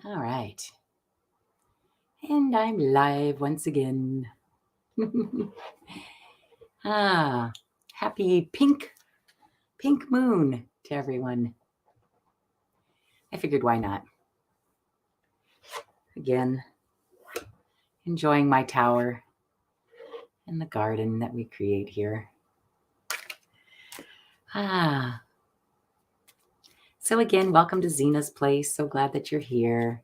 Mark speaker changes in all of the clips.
Speaker 1: All right. And I'm live once again. Happy pink moon to everyone. I figured why not? Again, enjoying my tower and the garden that we create here. So again, welcome to Zina's place. So glad that you're here.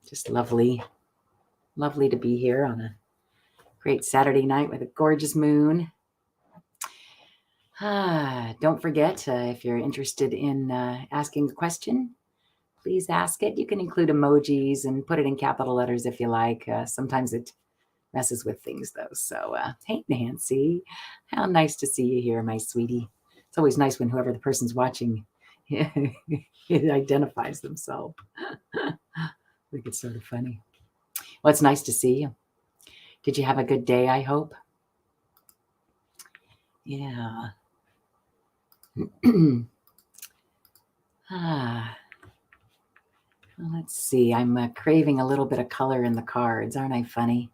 Speaker 1: Just lovely to be here on a great Saturday night with a gorgeous moon. Don't forget, if you're interested in asking a question, please ask it. You can include emojis and put it in capital letters if you like. Sometimes it messes with things, though. So, hey, Nancy, how nice to see you here, my sweetie. It's always nice when whoever the person's watching it identifies themselves. I think it's sort of funny. Well, it's nice to see you. Did you have a good day, I hope? Yeah. Well, let's see. I'm craving a little bit of color in the cards. Aren't I funny?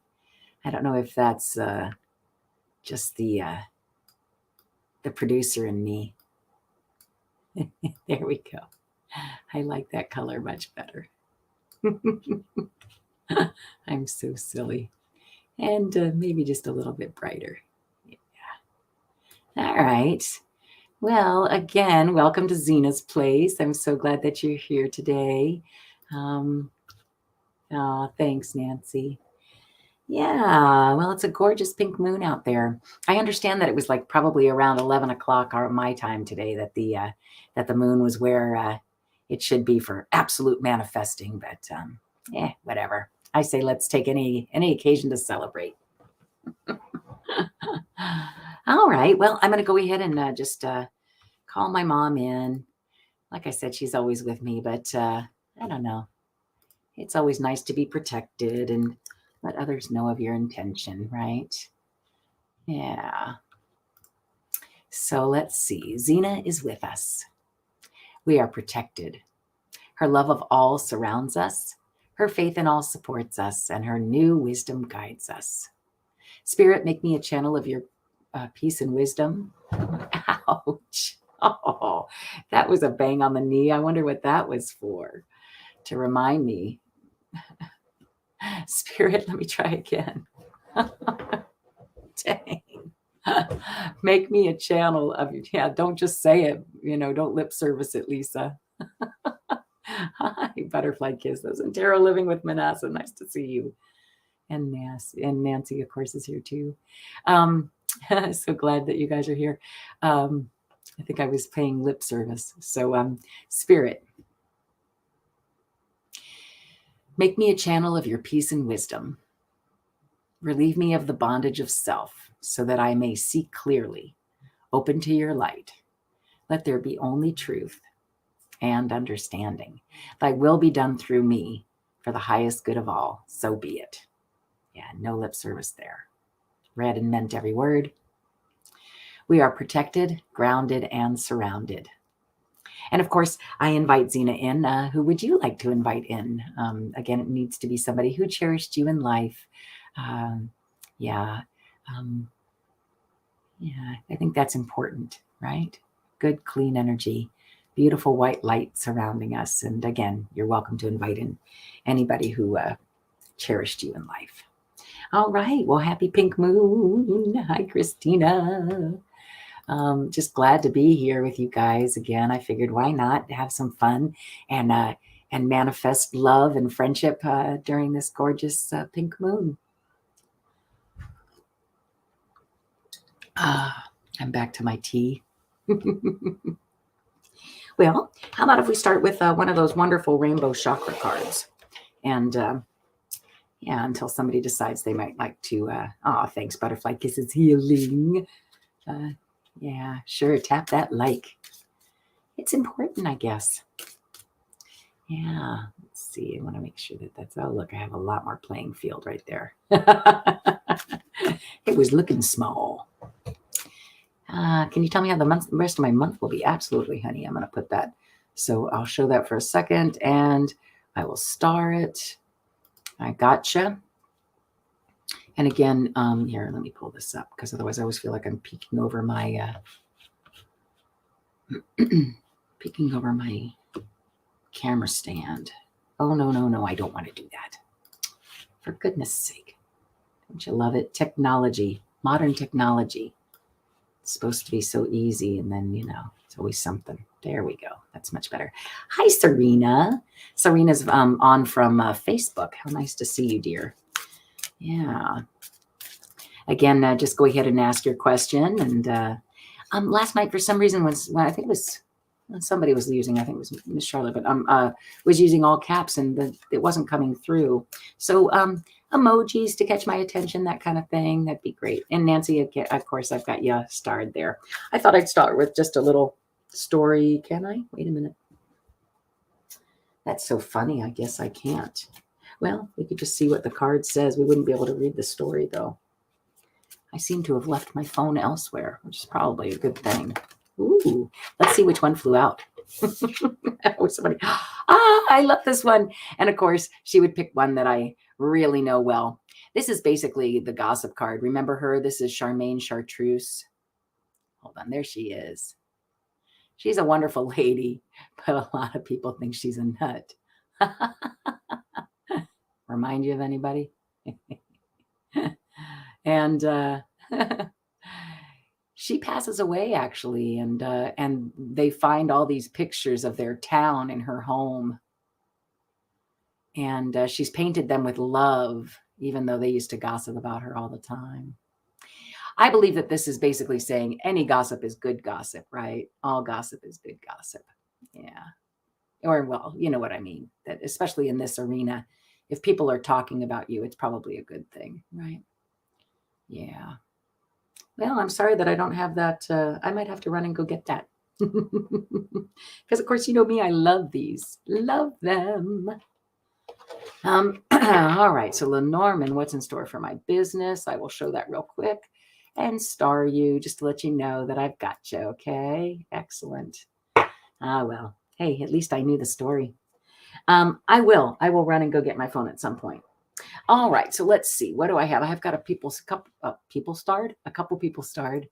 Speaker 1: I don't know if that's just the producer in me. There we go. I like that color much better. I'm so silly. And maybe just a little bit brighter. Yeah. All right. Well, again, welcome to Zina's place. I'm so glad that you're here today. Thanks, Nancy. Yeah, well, it's a gorgeous pink moon out there. I understand that it was like probably around 11 o'clock my time today that the moon was where it should be for absolute manifesting. But whatever. I say let's take any occasion to celebrate. All right. Well, I'm going to go ahead and just call my mom in. Like I said, she's always with me, but I don't know. It's always nice to be protected and let others know of your intention, right? Yeah. So let's see. Zina is with us. We are protected. Her love of all surrounds us. Her faith in all supports us, and her new wisdom guides us. Spirit, make me a channel of your peace and wisdom. Ouch. Oh, that was a bang on the knee. I wonder what that was for. To remind me. Spirit, let me try again. Dang. Make me a channel of, don't just say it, don't lip service it, Lisa. Hi, butterfly kisses. And Tara living with Manasseh, nice to see you. And Nancy, of course, is here too. So glad that you guys are here. I think I was paying lip service. So Spirit, make me a channel of your peace and wisdom. Relieve me of the bondage of self, so that I may see clearly, open to your light. Let there be only truth and understanding. Thy will be done through me for the highest good of all. So be it. Yeah, no lip service there. Read and meant every word. We are protected, grounded, and surrounded. And of course, I invite Zina in. Who would you like to invite in? Again, it needs to be somebody who cherished you in life. I think that's important, right? Good, clean energy, beautiful white light surrounding us. And again, you're welcome to invite in anybody who cherished you in life. All right. Well, happy pink moon. Hi, Christina. Just glad to be here with you guys again. I figured why not have some fun and manifest love and friendship during this gorgeous pink moon. I'm back to my tea. Well, how about if we start with one of those wonderful rainbow chakra cards? And until somebody decides they might like to. Thanks, Butterfly Kisses Healing. Yeah, sure. Tap that like. It's important, I guess. Yeah. Let's see. I want to make sure that that's. Oh, look, I have a lot more playing field right there. It was looking small. Can you tell me how the rest of my month will be? Absolutely, honey. I'm going to put that So I'll show that for a second and I will star it. I gotcha. And again, here, let me pull this up because otherwise I always feel like I'm peeking over my peeking over my camera stand. Oh, no, I don't want to do that. For goodness sake. Don't you love it? Technology, modern technology. It's supposed to be so easy, and then, it's always something. There we go. That's much better. Hi, Serena. Serena's on from Facebook. How nice to see you, dear. Yeah. Again, just go ahead and ask your question. And last night, for some reason, I think it was somebody was using, I think it was Miss Charlotte, but was using all caps and it wasn't coming through. So emojis to catch my attention, that kind of thing, that'd be great. And Nancy, of course, I've got you starred there. I thought I'd start with just a little story. Can I? Wait a minute. That's so funny. I guess I can't. Well, we could just see what the card says. We wouldn't be able to read the story, though. I seem to have left my phone elsewhere, which is probably a good thing. Ooh, let's see which one flew out. Somebody, I love this one. And of course, she would pick one that I really know well. This is basically the gossip card. Remember her? This is Charmaine Chartreuse. Hold on, there she is. She's a wonderful lady, but a lot of people think she's a nut. Remind you of anybody? And she passes away, actually, and they find all these pictures of their town in her home. And she's painted them with love, even though they used to gossip about her all the time. I believe that this is basically saying any gossip is good gossip, right? All gossip is good gossip. Yeah. Or, well, you know what I mean, that especially in this arena, if people are talking about you, it's probably a good thing, right? Yeah. Well, I'm sorry that I don't have that. I might have to run and go get that. Because, of course, you know me, I love these. Love them. All right. So, Lenormand, what's in store for my business? I will show that real quick and star you just to let you know that I've got you. Okay. Excellent. Well, hey, at least I knew the story. I will run and go get my phone at some point. All right, so let's see. What do I have? I have got a couple people starred.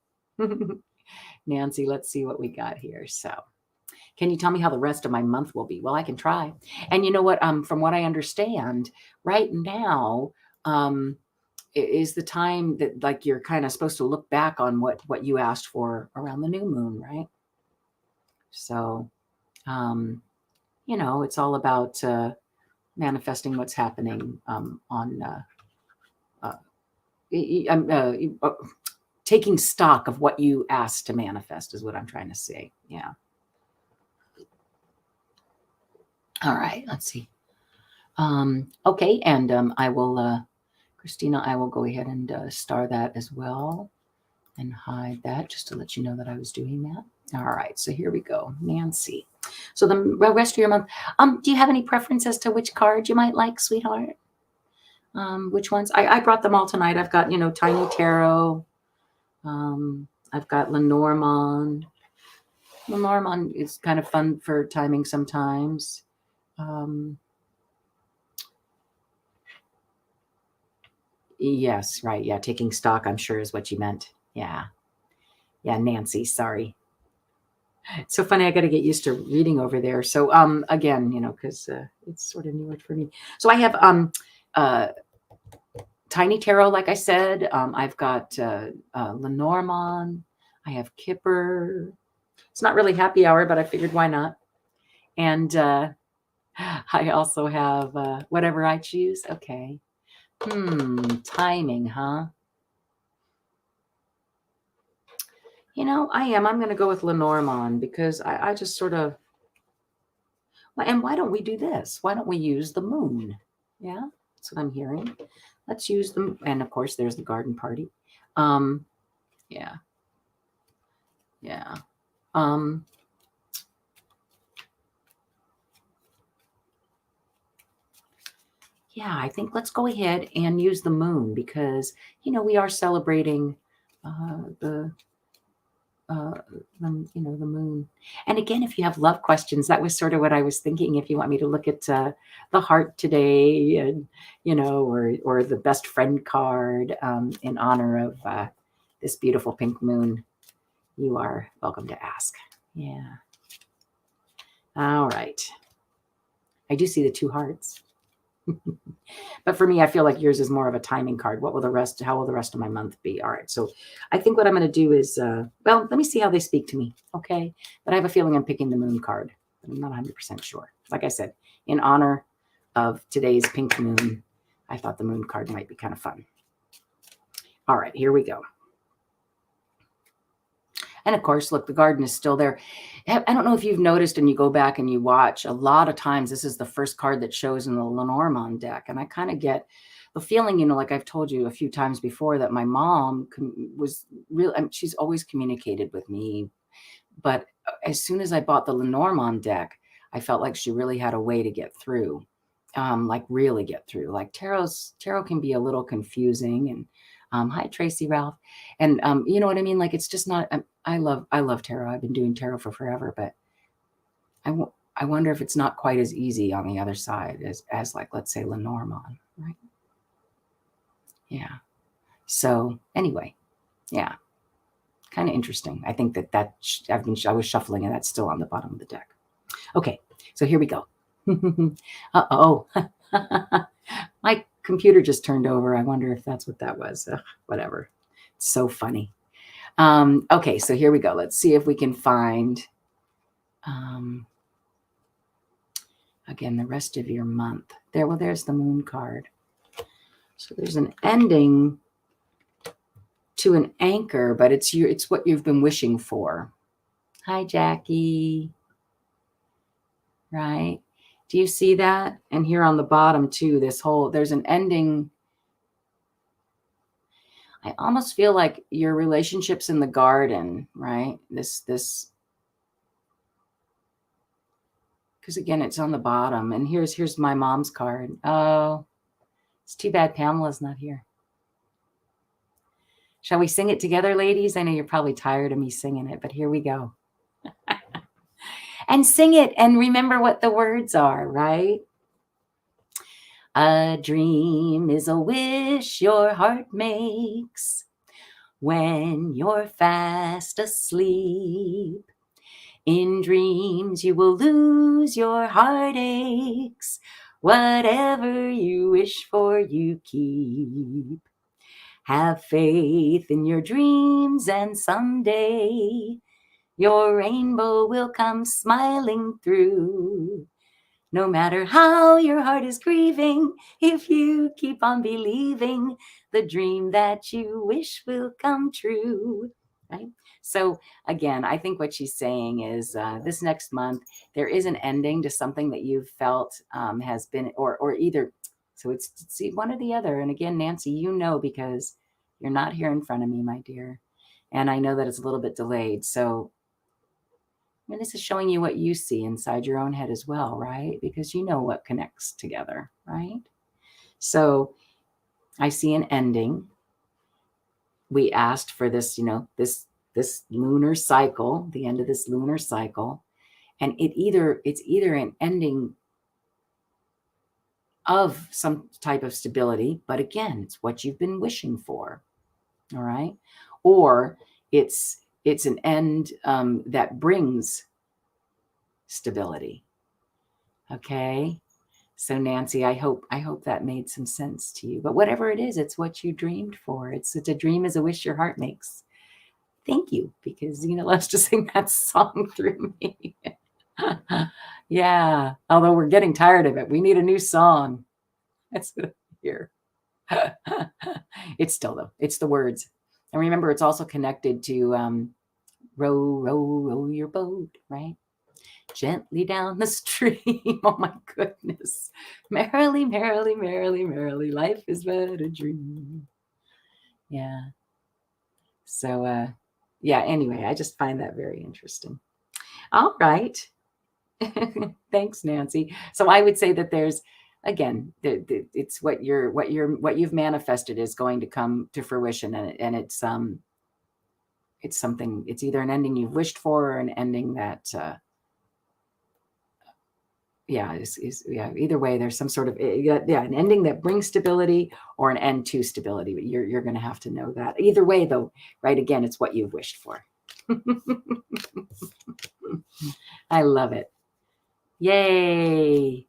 Speaker 1: Nancy, let's see what we got here. So, can you tell me how the rest of my month will be? Well, I can try. And you know what? From what I understand, right now is the time that, like, you're kind of supposed to look back on what you asked for around the new moon, right? So, it's all about manifesting what's happening taking stock of what you asked to manifest is what I'm trying to say. Yeah. All right. Let's see. Okay. And I will, Christina, I will go ahead and star that as well and hide that just to let you know that I was doing that. All right. So here we go. Nancy. So the rest of your month, do you have any preference as to which card you might like, sweetheart? Which ones? I brought them all tonight. I've got, Tiny Tarot. I've got Lenormand. Lenormand is kind of fun for timing sometimes. Yes, right. Yeah, taking stock, I'm sure, is what you meant. Yeah. Yeah, Nancy, sorry. It's so funny. I got to get used to reading over there. So again, because it's sort of newer for me. So I have Tiny Tarot, like I said. I've got Lenormand. I have Kipper. It's not really happy hour, but I figured why not. And I also have Whatever I Choose. Okay. Timing, huh? I'm going to go with Lenormand because I just sort of, and why don't we do this? Why don't we use the moon? Yeah, that's what I'm hearing. Let's use them. And of course, there's the garden party. Yeah. Yeah. Yeah, I think let's go ahead and use the moon because, we are celebrating the the moon. And again, if you have love questions, that was sort of what I was thinking. If you want me to look at the heart today, and or the best friend card in honor of this beautiful pink moon, you are welcome to ask. Yeah. All right. I do see the 2 hearts. But for me, I feel like yours is more of a timing card. How will the rest of my month be? All right. So I think what I'm going to do is, well, let me see how they speak to me. Okay. But I have a feeling I'm picking the moon card, but I'm not 100% sure. Like I said, in honor of today's pink moon, I thought the moon card might be kind of fun. All right, here we go. And of course, look, the garden is still there. I don't know if you've noticed, and you go back and you watch, a lot of times this is the first card that shows in the Lenormand deck. And I kind of get the feeling, like I've told you a few times before, that my mom was really, she's always communicated with me. But as soon as I bought the Lenormand deck, I felt like she really had a way to get through, like really get through. Like tarot can be a little confusing, and hi, Tracy Ralph. And you know what I mean? Like, it's just not, I love tarot. I've been doing tarot for forever, but I wonder if it's not quite as easy on the other side as like, let's say, Lenormand, right? Yeah. So anyway, yeah, kind of interesting. I think I was shuffling and that's still on the bottom of the deck. Okay. So here we go. Uh-oh. My computer just turned over. I wonder if that's what that was. Whatever. It's so funny. Okay, so here we go. Let's see if we can find, again, the rest of your month. There's the moon card. So there's an ending to an anchor, but it's what you've been wishing for. Hi, Jackie. Right? Do you see that? And here on the bottom too, there's an ending. I almost feel like your relationships in the garden, right? This, because again, it's on the bottom. And here's my mom's card. Oh, it's too bad Pamela's not here. Shall we sing it together, ladies? I know you're probably tired of me singing it, but here we go. And sing it and remember what the words are, right? A dream is a wish your heart makes when you're fast asleep. In dreams you will lose your heartaches. Whatever you wish for, you keep. Have faith in your dreams, and someday your rainbow will come smiling through. No matter how your heart is grieving, if you keep on believing, the dream that you wish will come true. Right? So again, I think what she's saying is this next month, there is an ending to something that you've felt has been, or either, so it's one or the other. And again, Nancy, because you're not here in front of me, my dear. And I know that it's a little bit delayed. So this is showing you what you see inside your own head as well, right? Because you know what connects together, right? So I see an ending. We asked for this, this lunar cycle, the end of this lunar cycle. And it's either an ending of some type of stability, but again, it's what you've been wishing for. All right. Or it's an end that brings stability. Okay. So Nancy, I hope that made some sense to you. But whatever it is, it's what you dreamed for. It's a dream is a wish your heart makes. Thank you, because Zina loves to sing that song through me. Yeah. Although we're getting tired of it. We need a new song. That's what I hear. It's still though. It's the words. And remember, it's also connected to row, row, row your boat, right? Gently down the stream. Oh my goodness. Merrily, merrily, merrily, merrily, life is but a dream. Yeah. So, yeah, anyway, I just find that very interesting. All right. Thanks, Nancy. So I would say that there's, again, it's what you've manifested is going to come to fruition, and it's it's something, it's either an ending you've wished for or an ending that, either way, there's some sort of, an ending that brings stability or an end to stability. But you're going to have to know that. Either way, though, right? Again, it's what you've wished for. I love it. Yay.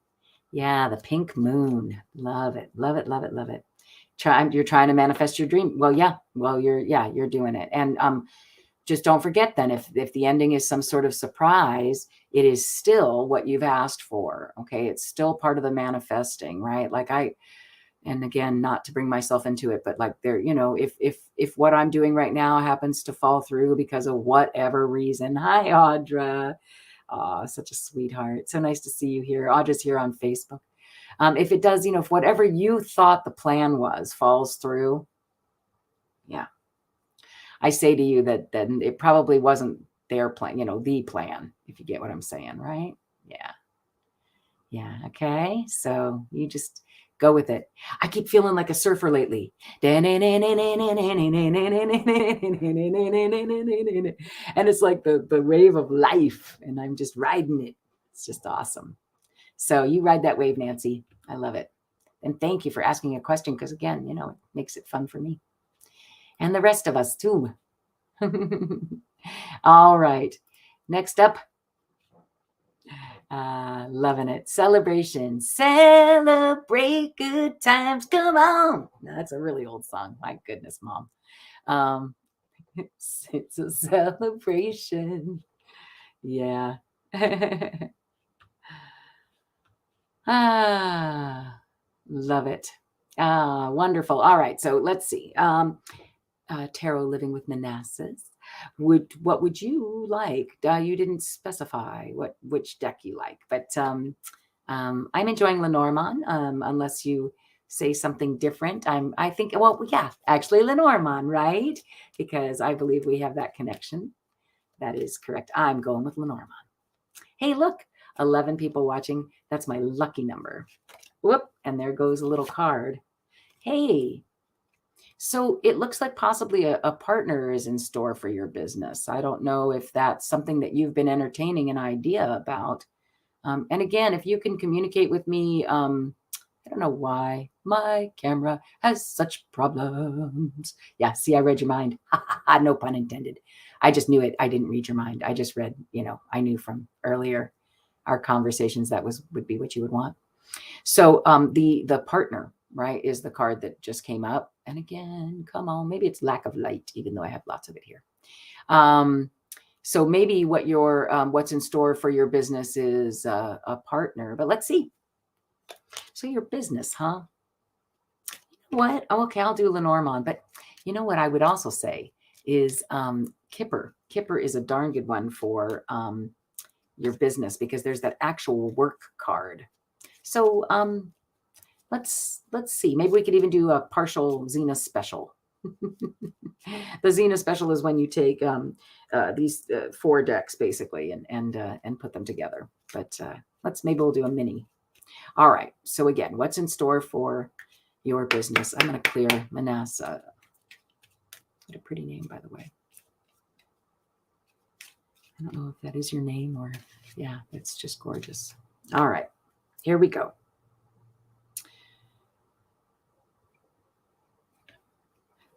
Speaker 1: Yeah, the pink moon. Love it. Love it. Love it. Love it. You're trying to manifest your dream. Well, yeah. Well, you're doing it. And just don't forget then, if the ending is some sort of surprise, it is still what you've asked for. Okay. It's still part of the manifesting, right? Like and again, not to bring myself into it, but like there, if what I'm doing right now happens to fall through because of whatever reason. Hi, Audra. Oh, such a sweetheart. So nice to see you here. Audra's here on Facebook. If it does, if whatever you thought the plan was falls through, yeah, I say to you that it probably wasn't their plan, the plan, if you get what I'm saying, right? Yeah. Yeah. Okay. So you just go with it. I keep feeling like a surfer lately. And it's like the wave of life, and I'm just riding it. It's just awesome. So you ride that wave, Nancy. I love it. And thank you for asking a question, because again, it makes it fun for me and the rest of us too. All right. Next up. Loving it. Celebration. Celebrate good times. Come on. No, that's a really old song. My goodness, Mom. It's a celebration. Yeah. Love it. Wonderful. All right. So let's see. Tarot Living with Manassas. What would you like? You didn't specify which deck you like, but I'm enjoying Lenormand. Unless you say something different, I think. Well, yeah, actually Lenormand, right? Because I believe we have that connection. That is correct. I'm going with Lenormand. Hey, look, 11 people watching. That's my lucky number. Whoop, and there goes a little card. Hey. So it looks like possibly a partner is in store for your business. I don't know if that's something that you've been entertaining an idea about. And again, if you can communicate with me, I don't know why my camera has such problems. Yeah, see, I read your mind. No pun intended. I just knew it. I didn't read your mind. I just read, I knew from earlier our conversations that would be what you would want. So the partner, right, is the card that just came up. And again, come on, maybe it's lack of light, even though I have lots of it here. So maybe what's in store for your business is a partner, but let's see. So your business, huh? You know what? Oh, okay, I'll do Lenormand, but you know what I would also say is Kipper. Kipper is a darn good one for your business, because there's that actual work card. So let's see. Maybe we could even do a partial Zina special. The Zina special is when you take these 4 decks basically and put them together. But maybe we'll do a mini. All right. So again, what's in store for your business? I'm going to clear Manasseh. What a pretty name, by the way. I don't know if that is your name or, yeah, it's just gorgeous. All right. Here we go.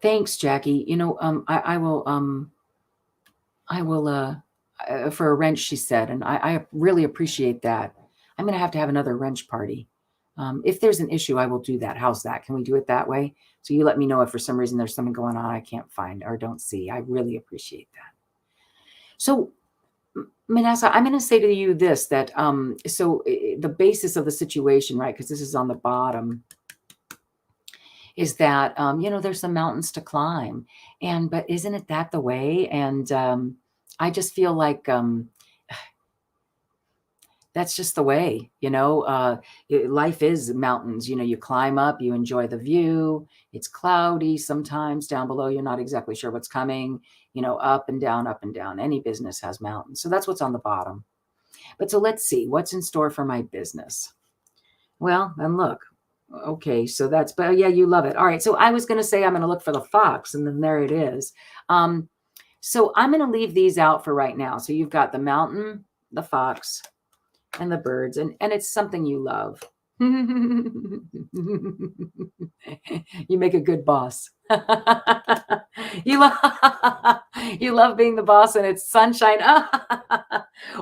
Speaker 1: Thanks, Jackie. I will for a wrench, she said, and I really appreciate that. I'm going to have another wrench party. If there's an issue, I will do that. How's that? Can we do it that way? So you let me know if for some reason there's something going on I can't find or don't see. I really appreciate that. So, Manasseh, I'm going to say to you this, that so the basis of the situation, right, because this is on the bottom, is that, there's some mountains to climb. But isn't it that the way? And I just feel like that's just the way, life is mountains. You climb up, you enjoy the view. It's cloudy sometimes down below. You're not exactly sure what's coming, up and down, up and down. Any business has mountains. So that's what's on the bottom. But so let's see what's in store for my business. Well, then look. Okay, so but yeah, you love it. All right, so I was going to say I'm going to look for the fox, and then there it is. So I'm going to leave these out for right now. So you've got the mountain, the fox, and the birds, and it's something you love. You make a good boss. you love you love being the boss, and it's sunshine.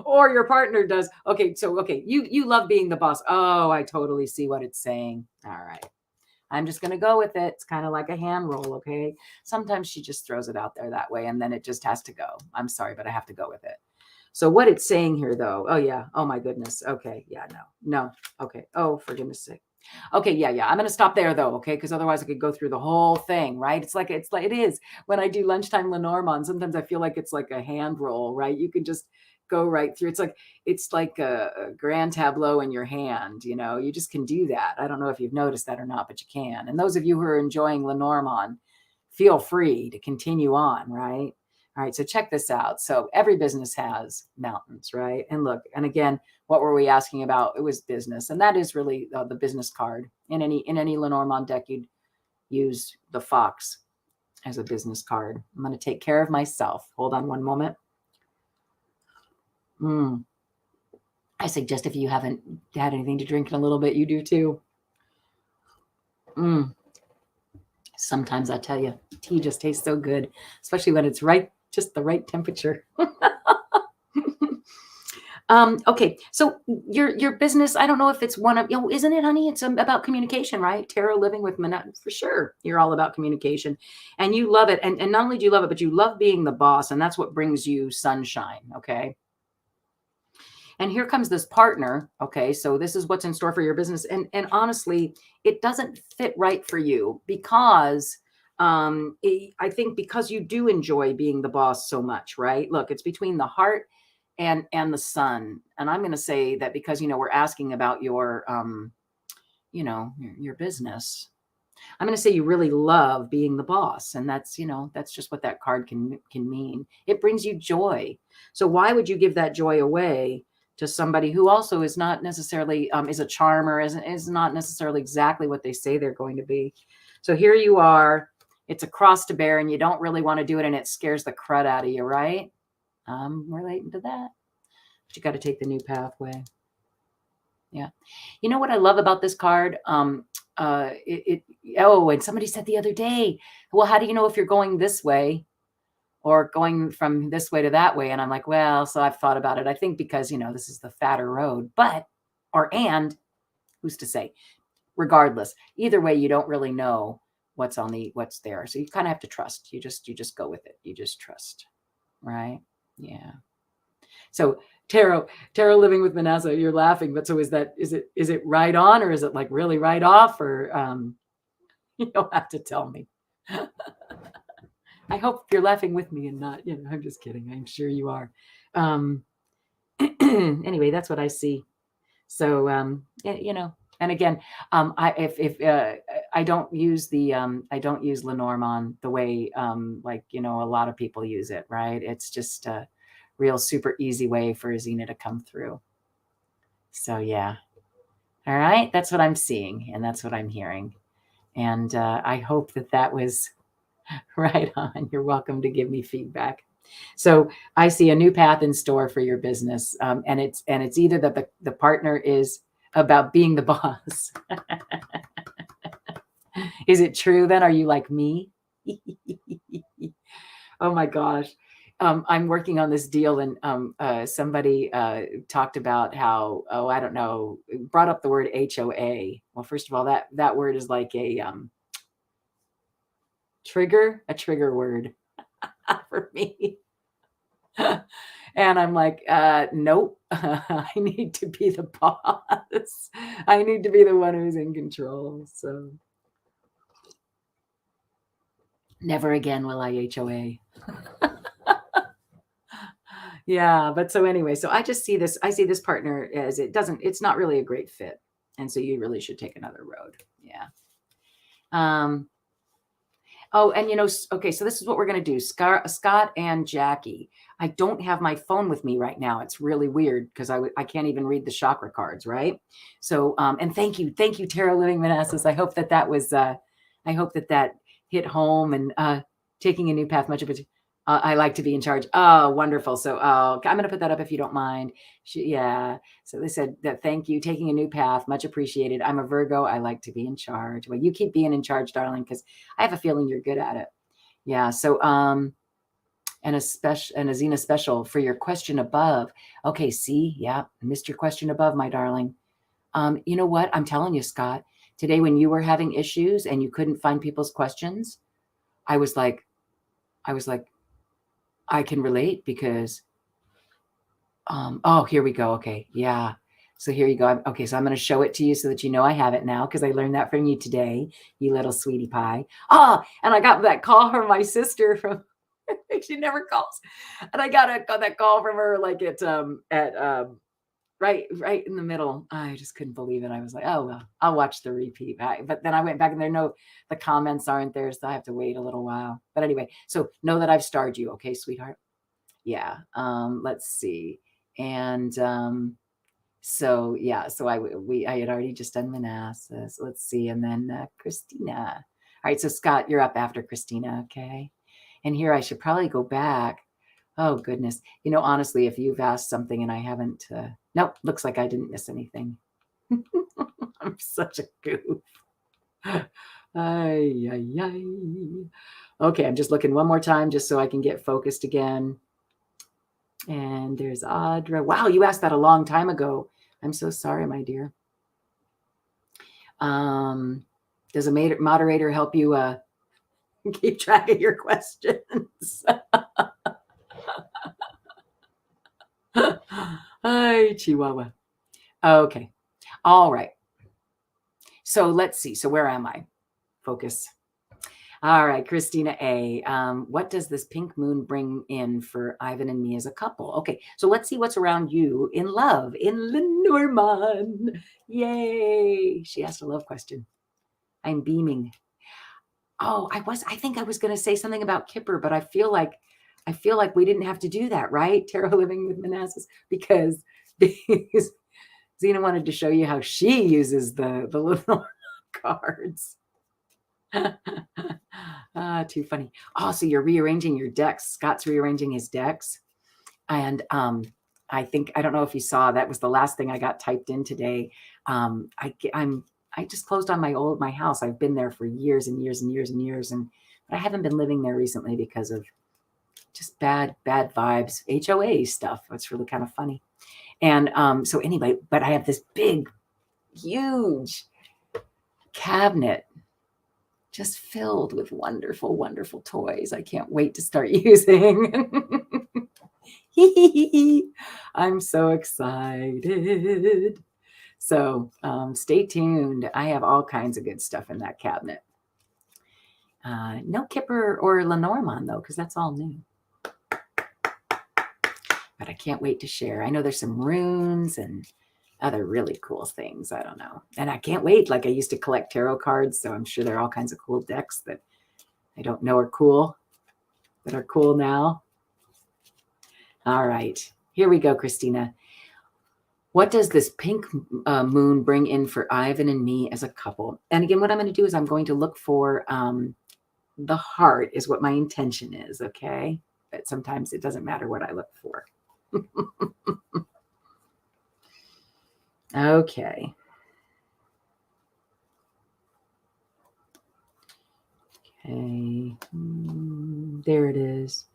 Speaker 1: Or your partner does. Okay, so you love being the boss. Oh, I totally see what it's saying. All right. I'm just going to go with it. It's kind of like a hand roll, okay? Sometimes she just throws it out there that way, and then it just has to go. I'm sorry, but I have to go with it. So what it's saying here, though, oh, yeah. Oh, my goodness. Okay. Yeah, no. Okay. Oh, for goodness sake. Okay. Yeah. I'm going to stop there, though, okay? Because otherwise I could go through the whole thing, right? It's like it is. When I do lunchtime Lenormand, sometimes I feel like it's like a hand roll, right? You can just go right through. It's like a grand tableau in your hand, you just can do that. I don't know if you've noticed that or not, but you can. And those of you who are enjoying Lenormand, feel free to continue on, right? All right, so check this out. So every business has mountains, right? And look, and again, what were we asking about? It was business, and that is really the business card. In any Lenormand deck, you'd use the fox as a business card. I'm going to take care of myself. Hold on one moment. I suggest if you haven't had anything to drink in a little bit, you do too. Sometimes I tell you, tea just tastes so good, especially when it's just the right temperature. Okay, so your business, I don't know if it's one of, isn't it, honey? It's about communication, right? Tarot Living with Manette, for sure. You're all about communication, and you love it. And not only do you love it, but you love being the boss, and that's what brings you sunshine, okay? And here comes this partner. Okay, so this is what's in store for your business. And honestly, it doesn't fit right for you because I think because you do enjoy being the boss so much, right? Look, it's between the heart and the sun. And I'm going to say that because, we're asking about your, your business. I'm going to say you really love being the boss. And that's just what that card can mean. It brings you joy. So why would you give that joy away to somebody who also is not necessarily is a charmer, is not necessarily exactly what they say they're going to be. So here you are, it's a cross to bear and you don't really want to do it, and it scares the crud out of you, right? I'm relating to that. But you got to take the new pathway. Yeah. You know what I love about this card? And somebody said the other day, well, how do you know if you're going this way or going from this way to that way? And I'm like, well, so I've thought about it. I think because, this is the fatter road, and who's to say? Regardless, either way, you don't really know what's there. So you kind of have to trust. You just go with it. You just trust, right? Yeah. So Tarot Living with Manessa, you're laughing, but so is it right on, or is it like really right off, or you don't have to tell me. I hope you're laughing with me and not, I'm just kidding. I'm sure you are. Anyway, that's what I see. So, and again, I don't use I don't use Lenormand the way, a lot of people use it, right? It's just a real super easy way for Zina to come through. So, yeah. All right. That's what I'm seeing. And that's what I'm hearing. And I hope that was right on. You're welcome to give me feedback. So I see a new path in store for your business. And it's either that the partner is about being the boss. Is it true then? Are you like me? Oh my gosh. I'm working on this deal, and somebody talked about how, I don't know, brought up the word HOA. Well, first of all, that word is like a trigger word for me. And I'm like, nope, I need to be the boss. I need to be the one who's in control. So never again will I HOA. Yeah. But so anyway, so I see this partner as it's not really a great fit. And so you really should take another road. Yeah. Oh, and okay, so this is what we're going to do. Scott and Jackie. I don't have my phone with me right now. It's really weird because I can't even read the chakra cards, right? So, and thank you, Tarot Living Manassas. I hope that was, I hope that hit home, and taking a new path. Much of it. I like to be in charge. Oh, wonderful. So I'm going to put that up if you don't mind. Yeah. So they said that thank you, taking a new path. Much appreciated. I'm a Virgo. I like to be in charge. Well, you keep being in charge, darling, because I have a feeling you're good at it. Yeah. So and a Zina special for your question above. Okay, see, yeah, missed your question above, my darling. You know what? I'm telling you, Scott, today when you were having issues and you couldn't find people's questions, I was like, I can relate because, oh, here we go. Okay. Yeah. So here you go. Okay. So I'm going to show it to you so that you know I have it now because I learned that from you today, you little sweetie pie. And I got that call from my sister from, she never calls. And I got that call from her like right in the middle. I just couldn't believe it. I was like, oh, well, I'll watch the repeat. But then I went back and the comments aren't there. So I have to wait a little while. But anyway, so know that I've starred you. Okay, sweetheart. Yeah. Let's see. And so yeah, so I had already just done Manassas. Let's see. And then Christina. All right. So Scott, you're up after Christina. Okay. And here I should probably go back. Oh goodness. Honestly, if you've asked something and I haven't, nope, looks like I didn't miss anything. I'm such a goof. Ay, ay, ay. Okay, I'm just looking one more time just so I can get focused again. And there's Audra. Wow, you asked that a long time ago. I'm so sorry, my dear. Does a moderator help you keep track of your questions? Hi, Chihuahua. Okay. All right. So let's see. So where am I? Focus. All right, Christina A. What does this pink moon bring in for Ivan and me as a couple? Okay, so let's see what's around you in love in Lenormand. Yay! She asked a love question. I'm beaming. Oh, I think I was going to say something about Kipper, but I feel like we didn't have to do that, right? Tarot Living with Manassas, because Zina wanted to show you how she uses the Lenormand cards. Too funny. Oh, so you're rearranging your decks. Scott's rearranging his decks. And I don't know if you saw, that was the last thing I got typed in today. I just closed on my house. I've been there for years and years and years and years. But I haven't been living there recently because of just bad vibes, HOA stuff. It's really kind of funny. And so anyway, but I have this big, huge cabinet just filled with wonderful, wonderful toys I can't wait to start using. I'm so excited. So stay tuned. I have all kinds of good stuff in that cabinet. No Kipper or Lenormand, though, because that's all new. But I can't wait to share. I know there's some runes and other really cool things. I don't know. And I can't wait. Like I used to collect tarot cards, so I'm sure there are all kinds of cool decks that I don't know are cool, that are cool now. All right. Here we go, Christina. What does this pink moon bring in for Ivan and me as a couple? And again, what I'm going to do is I'm going to look for the heart is what my intention is, okay? But sometimes it doesn't matter what I look for. Okay. Okay. There it is.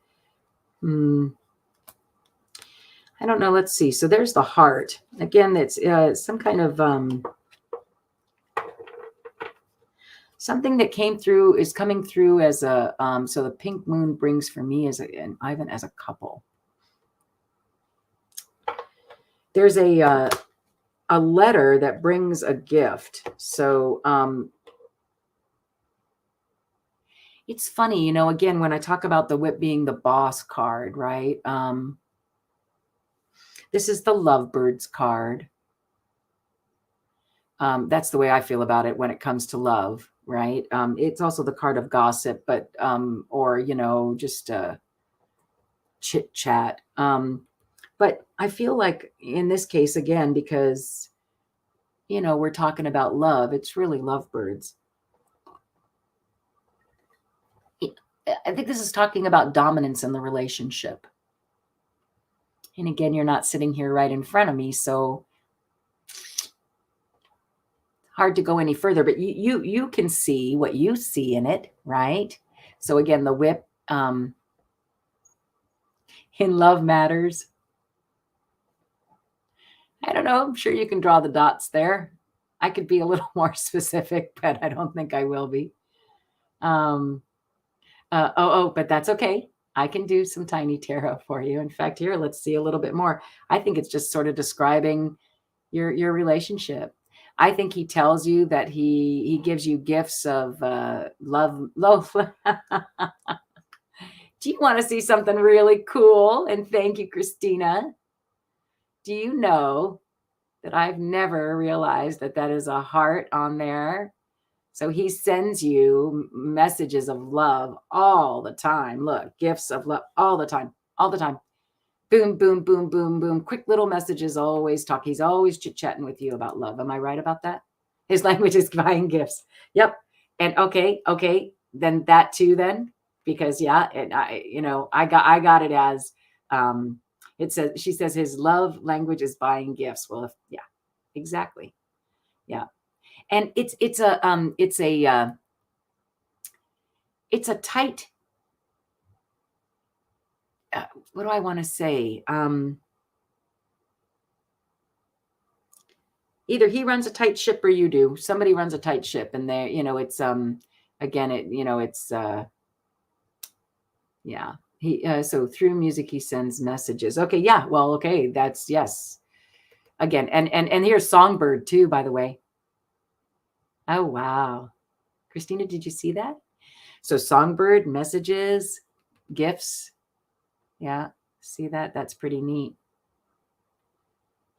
Speaker 1: I don't know. Let's see. So there's the heart. Again, it's some kind of something that is coming through as a so the pink moon brings for me and Ivan as a couple. There's a letter that brings a gift. So it's funny, again, when I talk about the whip being the boss card, right? This is the lovebirds card. That's the way I feel about it when it comes to love, right? It's also the card of gossip, but or just chit chat. But I feel like in this case, again, because we're talking about love, it's really lovebirds. I think this is talking about dominance in the relationship. And again, you're not sitting here right in front of me, so hard to go any further, but you can see what you see in it, right? So again, the whip, in love matters. I don't know. I'm sure you can draw the dots there. I could be a little more specific, but I don't think I will be. But that's okay. I can do some tiny tarot for you. In fact, here, let's see a little bit more. I think it's just sort of describing your relationship. I think he tells you that he gives you gifts of love. Do you want to see something really cool? And thank you, Christina. Do you know that I've never realized that that is a heart on there? So he sends you messages of love all the time. Look, gifts of love all the time, all the time. Boom, boom, boom, boom, boom. Quick little messages, always talk. He's always chit-chatting with you about love. Am I right about that? His language is buying gifts. Yep. And okay. Then that too, then, because yeah, and I got it as it says, she says his love language is buying gifts. Well, yeah, exactly. Yeah. And it's a tight, what do I want to say? Either he runs a tight ship or you do. Somebody runs a tight ship, and there, it's again, it's yeah. He so through music he sends messages. Okay, yeah. Well, okay, that's yes. Again, and here's Songbird too, by the way. Oh wow. Christina, did you see that? So Songbird, messages, gifts. Yeah. See that? That's pretty neat.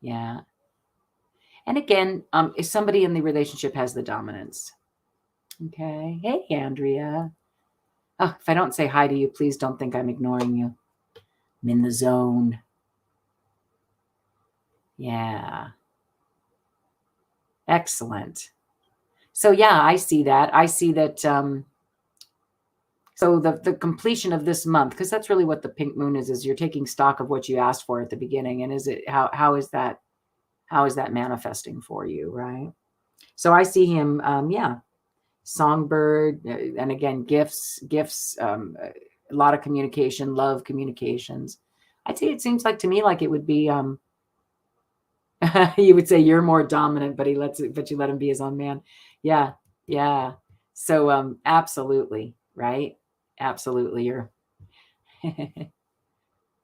Speaker 1: Yeah. And again, if somebody in the relationship has the dominance. Okay. Hey, Andrea. Oh, if I don't say hi to you, please don't think I'm ignoring you. I'm in the zone. Yeah. Excellent. So yeah, I see that. I see that. So the completion of this month, because that's really what the pink moon is you're taking stock of what you asked for at the beginning. And is it, how is that manifesting for you? Right. So I see him, yeah. Songbird, and again, gifts, a lot of communication, love communications. I'd say it seems like to me like it would be, you would say you're more dominant, but you let him be his own man. Yeah. Yeah. So, absolutely. Right. Absolutely. You're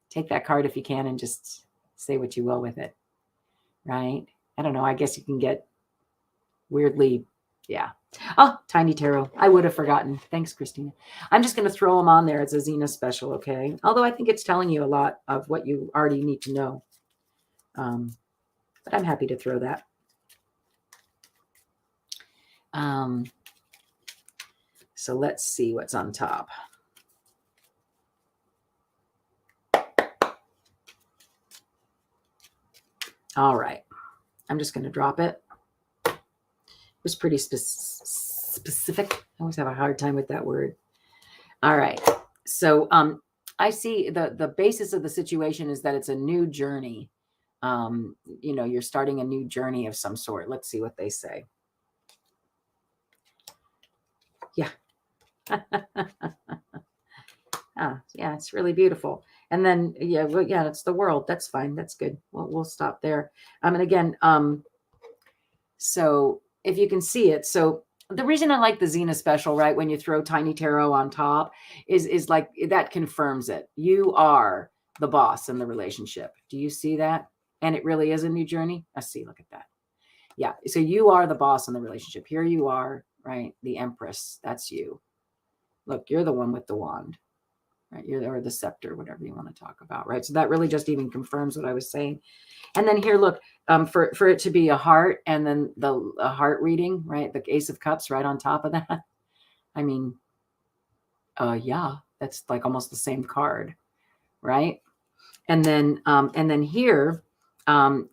Speaker 1: take that card if you can and just say what you will with it. Right. I don't know. I guess you can get weirdly. Yeah. Oh, Tiny Tarot. I would have forgotten. Thanks, Christina. I'm just going to throw them on there. It's a Zina special. Okay. Although I think it's telling you a lot of what you already need to know. But I'm happy to throw that. So let's see what's on top. All right. I'm just going to drop it. It was pretty specific. I always have a hard time with that word. All right. So I see the basis of the situation is that it's a new journey. You're starting a new journey of some sort. Let's see what they say. Yeah. Yeah, it's really beautiful. And then, yeah, well, yeah, it's the world. That's fine. That's good. We'll stop there. And again, so if you can see it, so the reason I like the Zina special, right, when you throw Tiny Tarot on top is like that confirms it. You are the boss in the relationship. Do you see that? And it really is a new journey. I see. Look at that. Yeah. So you are the boss in the relationship. Here you are, right? The Empress. That's you. Look, you're the one with the wand. Right, or the scepter, whatever you want to talk about, right? So that really just even confirms what I was saying. And then here, look, for it to be a heart and then a heart reading, right? The Ace of Cups right on top of that. I mean, yeah, that's like almost the same card, right? And then here,